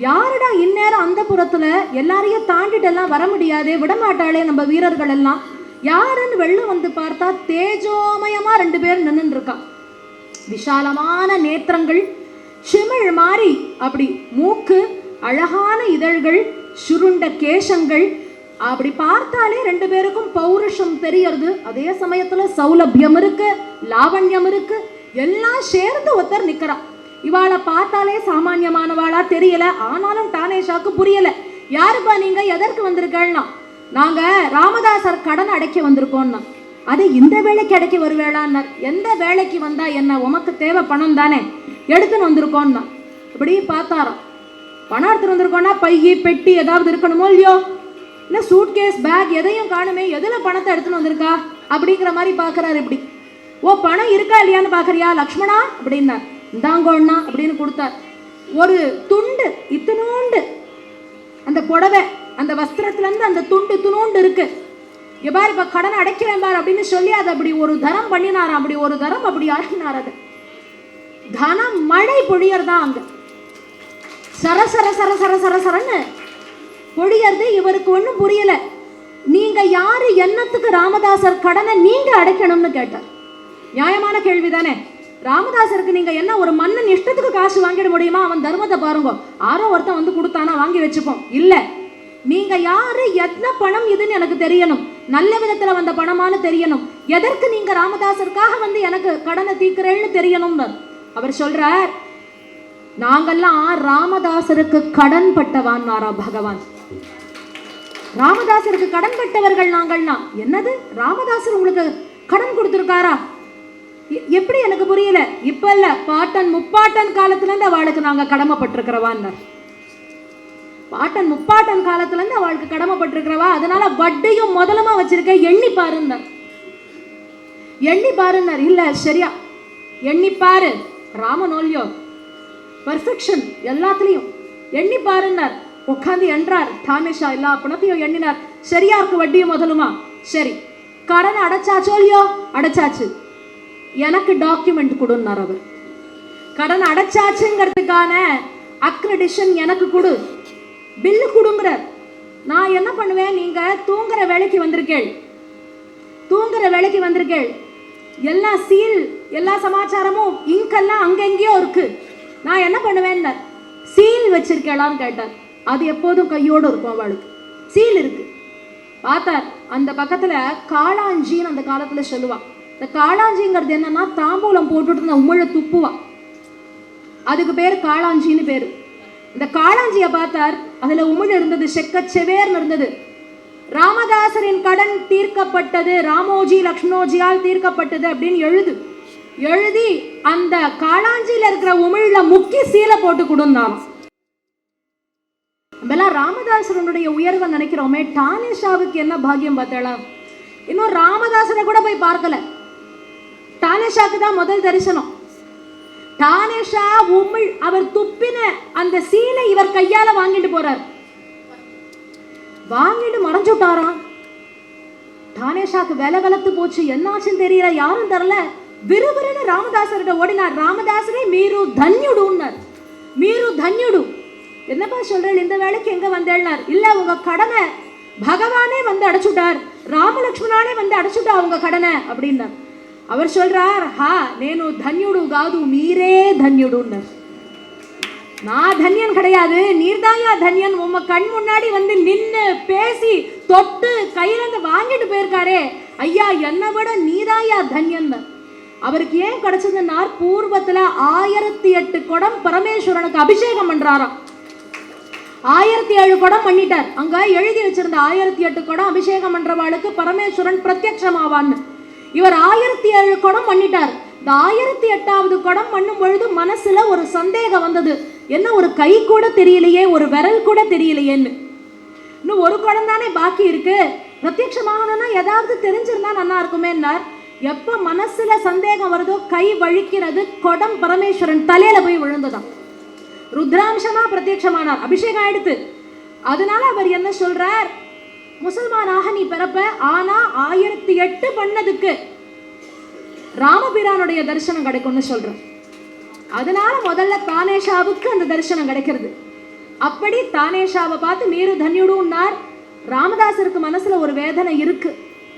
யாருடா இந்நேரம் அந்த புறத்துல, எல்லாரையும் தாண்டிட்டு எல்லாம் வர முடியாதே, விடமாட்டாளே நம்ம வீரர்கள் எல்லாம், யாருன்னு வெள்ளம் வந்து பார்த்தா தேஜோமயமா ரெண்டு பேரும் நின்று இருக்கா. விஷாலமான நேத்திரங்கள், சிமிழ் மாறி அப்படி மூக்கு, அழகான இதழ்கள், சுருண்ட கேசங்கள். அப்படி பார்த்தாலே ரெண்டு பேருக்கும் பௌருஷம் தெரியறது. அதே சமயத்துல சௌலபியம் இருக்கு, லாவண்யம் இருக்கு, எல்லாம் சேர்ந்து ஒருத்தர் நிக்கிறா. இவாளை பார்த்தாலே சாமானியமானவாளா தெரியல. ஆனாலும் டானேஷாக்கு புரியல. யாருப்பா நீங்க, எதற்கு வந்திருக்கேன்னா, நாங்க ராமதாசர் கடன் அடைக்க வந்திருக்கோம்னா. அது இந்த வேலைக்கு அடைக்க வருவேளான்னார். எந்த வேலைக்கு வந்தா என்ன, உமக்கு தேவை பணம் தானே, எடுத்துன்னு வந்திருக்கோம்னா. இப்படி பார்த்தாராம். பணம் எடுத்துட்டு வந்திருக்கோம்னா பையி பெட்டி ஏதாவது இருக்கணுமோ இல்லையோ, இல்லை சூட்கேஸ் பேக் எதையும் காணுமே, எதில் பணத்தை எடுத்துன்னு வந்திருக்கா அப்படிங்கிற மாதிரி பார்க்குறாரு. இப்படி ஓ பணம் இருக்கா இல்லையான்னு பார்க்குறியா லக்ஷ்மணா அப்படின்னார். இந்தாங்கோண்ணா அப்படின்னு கொடுத்தார். ஒரு துண்டு இத்தினோண்டு, அந்த புடவை அந்த வஸ்திரத்துலேருந்து அந்த துண்டு துணோண்டு இருக்கு. எவ்வாறு இப்போ கடன் அடைக்கிறேன் பார் அப்படின்னு சொல்லி அதை அப்படி ஒரு தரம் பண்ணினாராம். அப்படி ஒரு தரம் அப்படி ஆக்கினார். அது தனம் மழை பொழியறதா அங்க, சரசர சரசர சரசரன்னு பொழியறது. இவருக்கு ஒன்றும் புரியல. நீங்க யாரு, என்னத்துக்கு ராமதாசர் கடனை நீங்க அடைக்கணும்னு கேட்டார். நியாயமான கேள்வி தானே. ராமதாசருக்கு நீங்க என்ன ஒரு மன்னன் இஷ்டத்துக்கு காசு வாங்கிட முடியுமா? அவன் தர்மத்தை பாருங்க. ஆரோ ஒருத்தன் வந்து கொடுத்தானா வாங்கி வச்சுப்போம். இல்ல, நீங்க யாரு, என்ன பணம் இதுன்னு எனக்கு தெரியணும், நல்ல விதத்துல வந்த பணமானு தெரியணும், எதற்கு நீங்க ராமதாசருக்காக வந்து எனக்கு கடனை தீர்க்கிறேன்னு தெரியணும்னு அவர் சொல்றார். நாங்கெல்லாம் ராமதாசருக்கு கடன் பட்டவான்னாரா பகவான். ராமதாசருக்கு கடன் பட்டவர்கள் நாங்கள்னா. என்னது, ராமதாசர் உங்களுக்கு கடன் கொடுத்திருக்காரா? எப்படி, எனக்கு புரியல. இப்ப இல்ல, பாட்டன் முப்பாட்டன் காலத்துல இருந்து அவளுக்கு நாங்க கடமைப்பட்டிருக்கிறவான்னார். பாட்டன் முப்பாட்டன் காலத்துல இருந்து அவளுக்கு கடமைப்பட்டிருக்கிறவா, அதனால வட்டியும் முதலமா வச்சிருக்க, எண்ணி பாருன்னார். எண்ணி பாருன்னார். இல்ல சரியா எண்ணி பாரு, ராமனோல்யோ பர்ஃபெக்ஷன் எல்லாத்துலயும் எண்ணி பாருன்னார். உட்காந்து என்றார் தானேஷா, எல்லா பணத்தையும் எண்ணினார். சரியா இருக்கு வட்டியும் முதலுமா? சரி. கடனை அடைச்சாச்சோ இல்லையோ? அடைச்சாச்சு. எனக்கு டாக்குமெண்ட் கொடுன்னார் அவர். கடன் அடைச்சாச்சுங்கிறதுக்கான அக்ரெடிஷன் எனக்கு கொடு, பில்லு கொடுங்கிறார். நான் என்ன பண்ணுவேன், நீங்க தூங்குற வேலைக்கு வந்திருக்கேள், தூங்குற வேலைக்கு வந்திருக்கேள், எல்லா சீல் எல்லா சமாச்சாரமும் இங்கெல்லாம் அங்கெங்கேயோ இருக்கு, நான் என்ன பண்ணுவேன், சீல் வச்சிருக்கேளான்னு கேட்டார். அது எப்போதும் கையோடு இருக்கும் அவளுக்கு, சீல் இருக்கு. பார்த்தார் அந்த பக்கத்துல காளாஞ்சின்னு அந்த காலத்துல சொல்லுவா. இந்த காளாஞ்சிங்கிறது என்னன்னா, தாம்பூலம் போட்டுட்டு இருந்த உமிழ துப்புவா, அதுக்கு பேர் காளாஞ்சின்னு பேரு. இந்த காளாஞ்சியை பார்த்தார், அதுல உமிழ் இருந்தது, செக்கச்செவேர்னு இருந்தது. ராமதாசரின் கடன் தீர்க்கப்பட்டது, ராமோஜி லக்ஷ்மணோஜியால் தீர்க்கப்பட்டது அப்படின்னு எழுதி அந்த காளாஞ்சியில இருக்கிற உமிழ்ல முக்கி சீலை போட்டு கொடுந்தாலும். நம்மெல்லாம் ராமதாசரனுடைய உயர்வை நினைக்கிறோமே, டானேஷாவுக்கு என்ன பாக்கியம் பார்த்தா. இன்னும் ராமதாசரை கூட போய் பார்க்கல, டானேஷாக்கு தான் முதல் தரிசனம். டானேஷா உமிழ் அவர் துப்பின அந்த சீலை இவர் கையால வாங்கிட்டு போறார். வாங்கிட்டு மறைஞ்சுட்டாராம். டானேஷாக்கு வேலை வளர்த்து போச்சு, என்னாச்சுன்னு தெரியல, யாரும் தரல. விறுவிறுன்னு ராமதாசர்கிட்ட ஓடினார். ராமதாசரே மீரு தன்யுடுன்னார். மீரு தன்யுடு, என்னப்பா சொல்றேன், இந்த வேலைக்கு எங்க வந்தேன்னார். இல்ல உங்க கடனை பகவானே வந்து அடைச்சுட்டார், ராமலக்ஷ்மணானே வந்து அடைச்சுட்டா உங்க கடனை அப்படின்னார். அவர் சொல்றார், ஹா நேனு தன்யுடு காது மீரே தன்யுடுன்னார். நான் தன்யன் கிடையாது, நீர்தாயா தன்யன். உங்க கண் முன்னாடி வந்து நின்னு பேசி தொட்டு கையில இருந்து வாங்கிட்டு போயிருக்காரே ஐயா, என்னை விட நீதாயா தன்யன். அவருக்கு ஏன் கிடைச்சதுன்னா, பூர்வத்துல 1008 குடம் பரமேஸ்வரனுக்கு அபிஷேகம் பண்றாராம். 1007 குடம் பண்ணிட்டார். அங்க எழுதி வச்சிருந்த 1008 குடம் அபிஷேகம் பண்றவாளுக்கு பரமேஸ்வரன் பிரத்யட்சமாவான்னு. இவர் 1007 குடம் பண்ணிட்டார். இந்த 1008வது குடம் பண்ணும் பொழுது மனசுல ஒரு சந்தேகம் வந்தது, என்ன ஒரு கை கூட தெரியலையே, ஒரு விரல் கூட தெரியலையேன்னு. இன்னும் ஒரு குடம் தானே பாக்கி இருக்கு, பிரத்யட்சமாகணும்னா ஏதாவது தெரிஞ்சிருந்தா நல்லா இருக்குமேன்னார். எப்ப மனசுல சந்தேகம் வருதோ கை வழிக்கிறது, குடம் பரமேஸ்வரன் தலையில போய் விழுந்ததாம். ருத்ராம்சமா பிரத்யட்சமானார், அபிஷேகம் எடுத்து. அதனால அவர் என்ன சொல்றார், முசல்மானாக நீ பிறப்ப, ஆனா 1008 பண்ணதுக்கு ராமபிரானுடைய தரிசனம் கிடைக்கும்னு சொல்ற. அதனால முதல்ல தானேஷாவுக்கு அந்த தரிசனம் கிடைக்கிறது. அப்படி தானேஷாவை பார்த்து மீரு தன்யுடுன்னார். ராமதாசருக்கு மனசுல ஒரு வேதனை இருக்கு,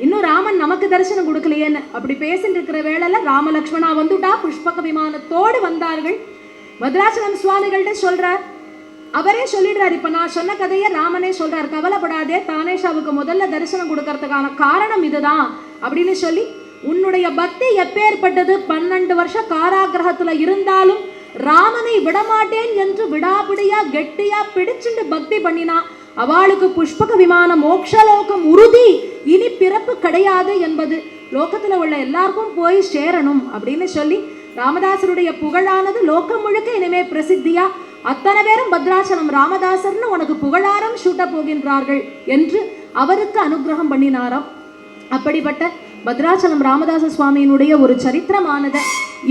இன்னும் ராமன் நமக்கு தரிசனம் கொடுக்கலையேன்னு. அப்படி பேசிட்டு இருக்கிற வேளையில ராமலக்ஷ்மணா வந்துட்டா, புஷ்பக விமானத்தோடு வந்தார்கள். பத்ராச்சலம் சுவாமிகள்கிட்ட சொல்றார், அவரே சொல்லிடுறார். இப்ப நான் சொன்ன கதையை ராமனே சொல்றார், கவலைப்படாதே, தானேஷாவுக்கு முதல்ல தரிசனம் கொடுக்கறதுக்கான காரணம் இதுதான் அப்படின்னு சொல்லி, உன்னுடைய பக்தி எப்பேற்பட்டது, 12 வருஷம் காராகிரகத்துல இருந்தாலும் ராமனை விடமாட்டேன் என்று விடாபிடியா கெட்டியா பிடிச்சுட்டு பக்தி பண்ணினா அவளுக்கு புஷ்பக விமான மோக்ஷலோகம் உறுதி, இனி பிறப்பு கிடையாது என்பது லோகத்துல உள்ள எல்லாருக்கும் போய் சேரணும் அப்படின்னு சொல்லி, ராமதாசருடைய புகழானது லோகம் முழுக்க இனிமே பிரசித்தியா அத்தனை பேரும் பத்ராச்சலம் ராமதாசர்னு உனக்கு புகழாரம் சூட்ட போகின்றார்கள் என்று அவருக்கு அனுகிரகம் பண்ணினாராம். அப்படிப்பட்ட பத்ராச்சலம் ராமதாச சுவாமியினுடைய ஒரு சரித்திரமானதை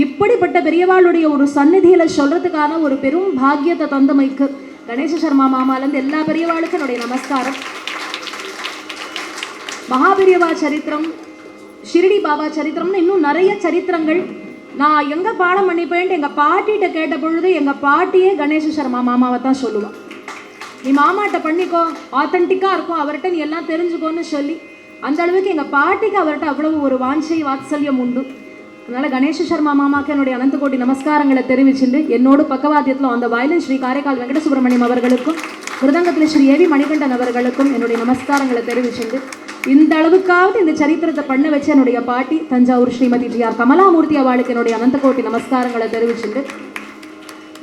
இப்படிப்பட்ட பெரியவாளுடைய ஒரு சந்நிதியில சொல்றதுக்கான ஒரு பெரும் பாக்கியத்தை தந்தமைக்கு கணேச சர்மா மாமாலேருந்து எல்லா பெரியவாளுக்கும் என்னுடைய நமஸ்காரம். மகாபெரியவா சரித்திரம், ஷிரடி பாபா சரித்திரம்னு இன்னும் நிறைய சரித்திரங்கள் நான் எங்க பாடம் பண்ணிப்பேன்ட்டு எங்க பாட்டிகிட்ட கேட்ட பொழுது எங்க பாட்டியே கணேச சர்மா மாமாவை தான் சொல்லுவான். நீ மாமாட்ட பண்ணிக்கோ, ஆத்தென்டிக்கா இருக்கும், அவர்கிட்ட நீ எல்லாம் தெரிஞ்சுக்கோன்னு சொல்லி, அந்த அளவுக்கு எங்க பாட்டிக்கு அவர்கிட்ட அவ்வளவு ஒரு வாஞ்சை வாத்சல்யம் உண்டு. அதனால கணேச சர்மா மாமாக்கு என்னுடைய அனந்த கோடி நமஸ்காரங்களை தெரிவிச்சுட்டு, என்னோடு பக்கவாத்தியத்தில் அந்த வயலின் ஸ்ரீ காரைக்கால் வெங்கட சுப்பிரமணியம் அவர்களுக்கும், மிருதங்கத்தில் ஸ்ரீ ஏவி மணிகண்டன் அவர்களுக்கும் என்னுடைய நமஸ்காரங்களை தெரிவிச்சுட்டு, இந்த அளவுக்காவது இந்த சரித்திரத்தை பண்ண வச்சு என்னுடைய பாட்டி தஞ்சாவூர் ஸ்ரீமதி ஜிஆர் கமலாமூர்த்தி அவளுக்கு என்னுடைய அனந்த கோட்டி நமஸ்காரங்களை தெரிவிச்சுட்டு,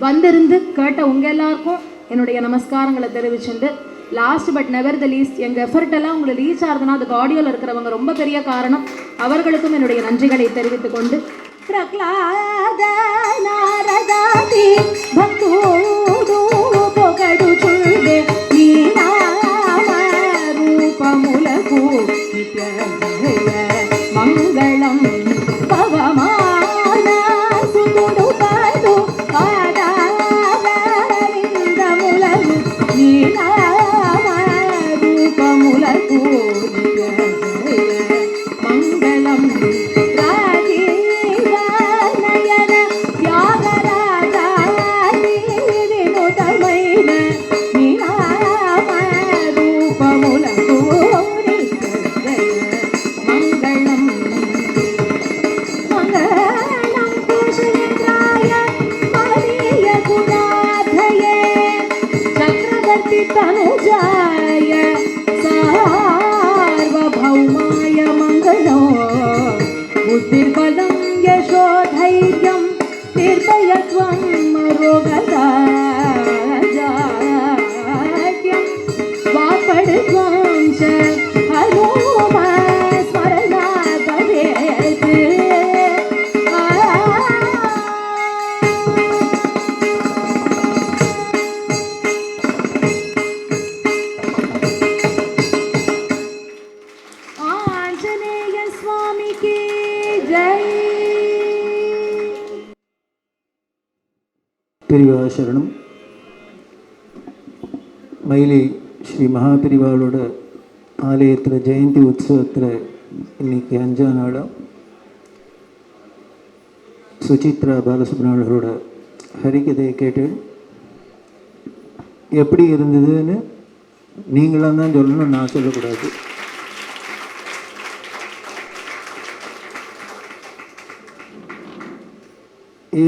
வந்திருந்து கேட்ட உங்க எல்லாருக்கும் என்னுடைய நமஸ்காரங்களை தெரிவிச்சுட்டு, last but never the least, எங்கள் எஃபர்ட் எல்லாம் உங்களுக்கு ரீச் ஆகுதுன்னா அதுக்கு ஆடியோவில் இருக்கிறவங்க ரொம்ப பெரிய காரணம், அவர்களுக்கும் என்னுடைய நன்றிகளை தெரிவித்துக் கொண்டு, பிரகலாத நாரதாதி பக்தோடு பொகடு சொல்வே பெரியவா சரணம். மயிலை ஸ்ரீ மகாபெரிவாளோட ஆலயத்தில் ஜெயந்தி உற்சவத்தில் இன்னைக்கு 5ஆம் நாளாக சுசித்ரா பாலசுப்ரமணியரோட ஹரிகதையை கேட்டு எப்படி இருந்ததுன்னு நீங்களாம் தான் சொல்லணும், நான் சொல்லக்கூடாது.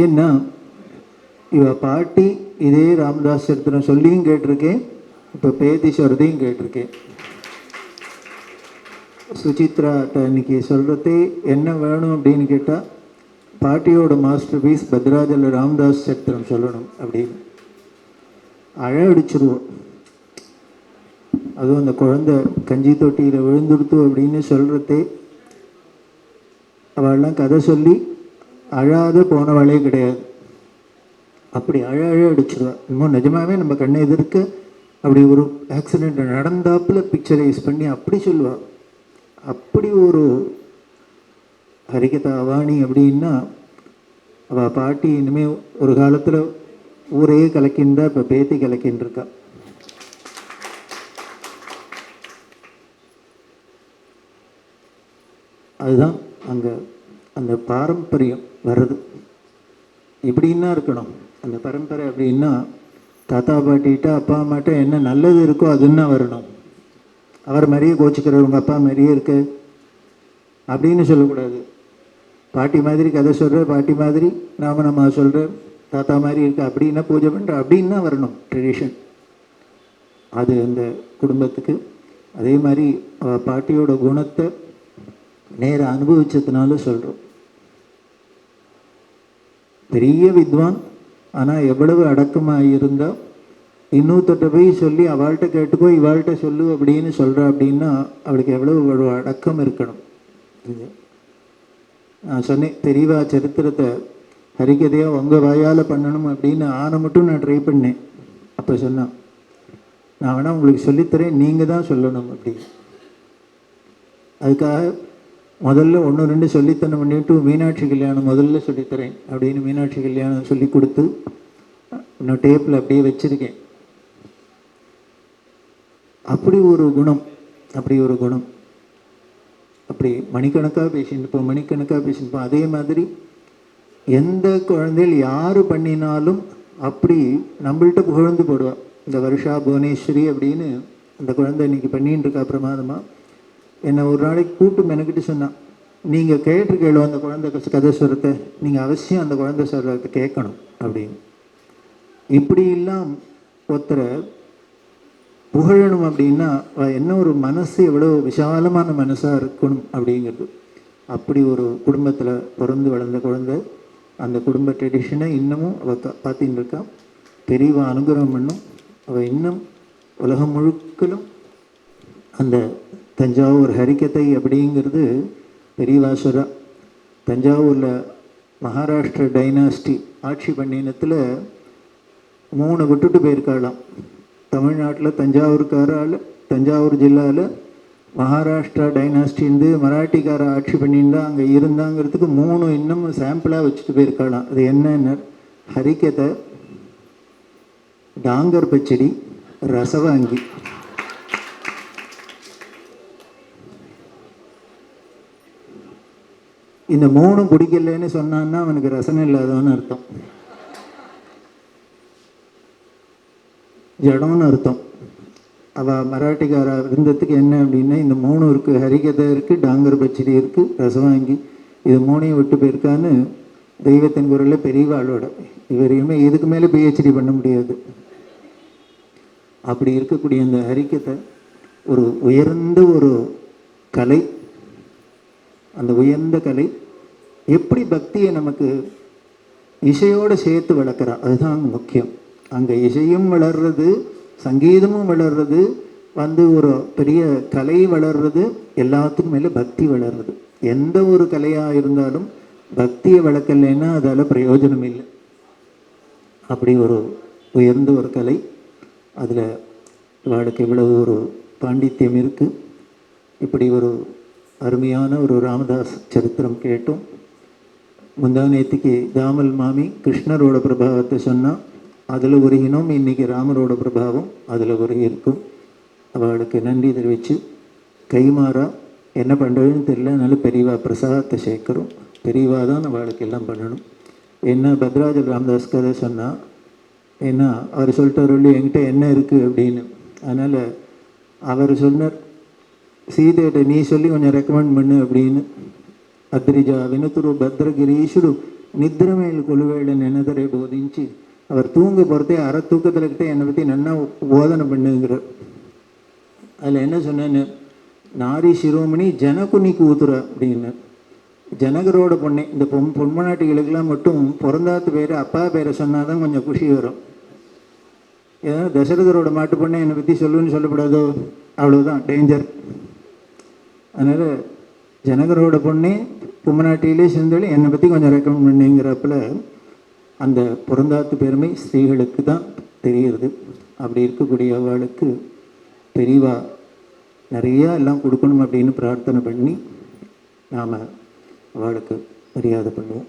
ஏன்னா இவ பாட்டி இதே ராமதாஸ் சரித்திரம் சொல்லியும் கேட்டிருக்கேன், இப்போ பேத்தி சொல்கிறதையும் கேட்டிருக்கேன். சுசித்ராட்ட இன்னைக்கு சொல்கிறதே என்ன வேணும் அப்படின்னு கேட்டால், பாட்டியோட மாஸ்டர் பீஸ் பத்ராஜல ராமதாஸ் சரித்திரம் சொல்லணும் அப்படின்னு அழ அடிச்சிருவோம். அதுவும் அந்த குழந்தை கஞ்சி தொட்டியில் விழுந்துடுத்து அப்படின்னு சொல்கிறதே, அவள்லாம் கதை சொல்லி அழாத போனவளே கிடையாது. அப்படி அழ அடிச்சிருவாள். இன்னும் நிஜமாகவே நம்ம கண்ணை எதிர்க்க அப்படி ஒரு ஆக்சிடெண்ட் நடந்தாப்பில் பிக்சரைஸ் பண்ணி அப்படி சொல்லுவாள். அப்படி ஒரு ஹரிகதா அவாணி அப்படின்னா அவள் பாட்டி இனிமேல் ஒரு காலத்தில் ஊரே கலக்கின்றா, இப்போ பேத்தி கலக்கின்றிருக்கா. அதுதான் அங்கே அந்த பாரம்பரியம் வர்றது. இப்படின்னா இருக்கணும் அந்த பரம்பரை. அப்படின்னா தாத்தா பாட்டிகிட்ட அப்பா அம்மாட்ட என்ன நல்லது இருக்கோ அதுன்னா வரணும். அவர் மாதிரியே கோச்சிக்கிறார், உங்கள் அப்பா மாதிரியே இருக்கு அப்படின்னு சொல்லக்கூடாது. பாட்டி மாதிரி கதை சொல்கிற, பாட்டி மாதிரி நாம சொல்கிற, தாத்தா மாதிரி இருக்கு அப்படின்னா பூஜை பண்ணுற அப்படின்னா வரணும் ட்ரெடிஷன். அது அந்த குடும்பத்துக்கு. அதே மாதிரி பாட்டியோட குணத்தை நேர அனுபவிச்சதுனால சொல்கிறோம். பெரிய வித்வான், ஆனால் எவ்வளவு அடக்கமாக இருந்தால் இன்னொருத்தட்ட போய் சொல்லி அவள்கிட்ட கேட்டுக்கோ இவாள்கிட்ட சொல்லு அப்படின்னு சொல்கிறா அப்படின்னா அவளுக்கு எவ்வளவு அடக்கம் இருக்கணும். நான் சொன்னேன், பெரியவா சரித்திரத்தை ஹரிகதையாக உங்கள் வாயால் பண்ணணும் அப்படின்னு ஆனை மட்டும் நான் ட்ரை பண்ணேன். அப்போ சொன்னான், நான் வேணால் உங்களுக்கு சொல்லித்தரேன், நீங்கள் தான் சொல்லணும் அப்படின்னு. அதுக்காக முதல்ல 1-2 சொல்லித்தனம் பண்ணிவிட்டு மீனாட்சி கல்யாணம் முதல்ல சொல்லித்தரேன் அப்படின்னு மீனாட்சி கல்யாணம் சொல்லி கொடுத்து இன்னும் டேப்பில் அப்படியே வச்சுருக்கேன். அப்படி ஒரு குணம், அப்படி ஒரு குணம். அப்படி மணிக்கணக்காக பேசியிருப்போம். அதே மாதிரி எந்த குழந்தைகள் யார் பண்ணினாலும் அப்படி நம்மள்கிட்ட புகழ்ந்து போடுவாள். இந்த வருஷா புவனேஸ்வரி அப்படின்னு அந்த குழந்தை இன்னைக்கு பண்ணின்னு இருக்கா பிரமாதமாக. என்னை ஒரு நாளைக்கு கூப்பிட்டு மெனக்கிட்டு சொன்னான், நீங்கள் கேட்டிருக்கேளோ அந்த குழந்தை கதை சொல்கிறத, நீங்கள் அவசியம் அந்த குழந்தை சொல்கிறத கேட்கணும் அப்படின்னு. இப்படி இல்லாம் ஒருத்தரை புகழணும் அப்படின்னா என்ன ஒரு மனசு எவ்வளோ விசாலமான மனசாக இருக்கணும் அப்படிங்கிறது. அப்படி ஒரு குடும்பத்தில் பிறந்து வளர்ந்த குழந்தை அந்த குடும்ப ட்ரெடிஷனை இன்னமும் அவள் பார்த்தின்னு இருக்கான். பெரியவா அனுகிரகம் பண்ணும். அவள் இன்னும் உலகம் முழுக்கலும் அந்த தஞ்சாவூர் ஹரிகதை அப்படிங்கிறது பெரியவாசுரா. தஞ்சாவூரில் மகாராஷ்டிர டைனாஸ்டி ஆட்சி பண்ணினத்தில் 3 விட்டுட்டு போயிருக்காளாம். தமிழ்நாட்டில் தஞ்சாவூர்காரால் தஞ்சாவூர் ஜில்லாவில் மகாராஷ்டிரா டைனாஸ்டிந்து மராட்டிக்கார ஆட்சி பண்ணியிருந்தா அங்கே இருந்தாங்கிறதுக்கு 3 இன்னும் சாம்பிளாக வச்சுட்டு போயிருக்காளாம். அது என்னென்ன, ஹரிகதை, டாங்கர் பச்சடி, ரசவாங்கி. இந்த 3 பிடிக்கலன்னு சொன்னான்னா அவனுக்கு ரசனை இல்லாதவன்னு அர்த்தம், ஜடம்னு அர்த்தம். அவள் மராட்டிக்கார இருந்ததுக்கு என்ன அப்படின்னா இந்த 3 இருக்குது, ஹரிகதை இருக்குது, டாங்கர் பச்சடி இருக்குது, ரசவாங்கி. இது 3ஐயும் விட்டு போயிருக்கான்னு தெய்வத்தின் குரலில் பெரியவாளோட. இவரையுமே இதுக்கு மேலே பிஹெச்டி பண்ண முடியாது. அப்படி இருக்கக்கூடிய அந்த ஹரிகதை ஒரு உயர்ந்த ஒரு கலை. அந்த உயர்ந்த கலை எப்படி பக்தியை நமக்கு இசையோடு சேர்த்து வளர்க்குறா, அதுதான் அங்கே முக்கியம். அங்கே இசையும் வளர்றது, சங்கீதமும் வளர்றது, ஒரு பெரிய கலை வளர்றது, எல்லாத்துக்கும் மேலே பக்தி வளர்றது. எந்த ஒரு கலையாக இருந்தாலும் பக்தியை வளர்க்கலைன்னா அதால் பிரயோஜனம் இல்லை. அப்படி ஒரு உயர்ந்த ஒரு கலை. அதில் இவளுக்கு இவ்வளவு ஒரு பாண்டித்யம் இருக்குது. இப்படி ஒரு அருமையான ஒரு ராமதாஸ் சரித்திரம் கேட்டோம். முந்தா நேற்றுக்கு தாமல் மாமி கிருஷ்ணரோட பிரபாவத்தை சொன்னால் அதில் ஒரு இனம் இன்றைக்கி ராமரோட பிரபாவம் அதில் ஒரு இருக்கும். அவளுக்கு நன்றி தெரிவித்து கைமாறா என்ன பண்ணுறதுன்னு தெரியல. அதனால பெரியவா பிரசாதத்தை சேர்க்குறோம். பெரியவா தான் அவளுக்கு எல்லாம் பண்ணணும். என்ன பத்ராஜல் ராமதாஸ் கதை சொன்னால், ஏன்னா அவர் சொல்லிட்டார் என்கிட்ட என்ன இருக்குது அப்படின்னு. அதனால் அவர் சொன்னார், சீதையிட்ட நீ சொல்லி கொஞ்சம் ரெக்கமெண்ட் பண்ணு அப்படின்னு. అద్రిజా వినుతురు భద్రగిరీషుడు నిద్రమేలు కొలువేళ్ళ నెనదరే బోధించి அவர் தூங்க போகிறதே அரை தூக்கத்தில்கிட்ட என்னை பற்றி நல்லா போதனை பண்ணுங்கிறார். அதில் என்ன சொன்னேன்னு, நாரி சிரோமணி ஜனகுனி கூத்துறா அப்படின்னு. ஜனகரோட பொண்ணே. இந்த பொன்மநாட்டிகளுக்கெல்லாம் மட்டும் பிறந்தாத்து பேர் அப்பா பேரை சொன்னால் தான் கொஞ்சம் குஷி வரும். ஏன்னா தசரதரோட மாட்டு பொண்ணை என்னை பற்றி சொல்லுன்னு சொல்லக்கூடாதோ, அவ்வளோதான் டேஞ்சர். அதனால் ஜனகரோட பொண்ணே பொம்மநாட்டியிலே சேர்ந்தாலும் என்னை பற்றி கொஞ்சம் ரெக்கமெண்ட் பண்ணிங்கிறப்பில் அந்த பிறந்தாத்து பெருமை ஸ்திரீகளுக்கு தான் தெரிகிறது. அப்படி இருக்கக்கூடிய அவளுக்கு பெரியவா நிறையா எல்லாம் கொடுக்கணும் அப்படின்னு பிரார்த்தனை பண்ணி நாம் அவளுக்கு மரியாதை பண்ணுவோம்.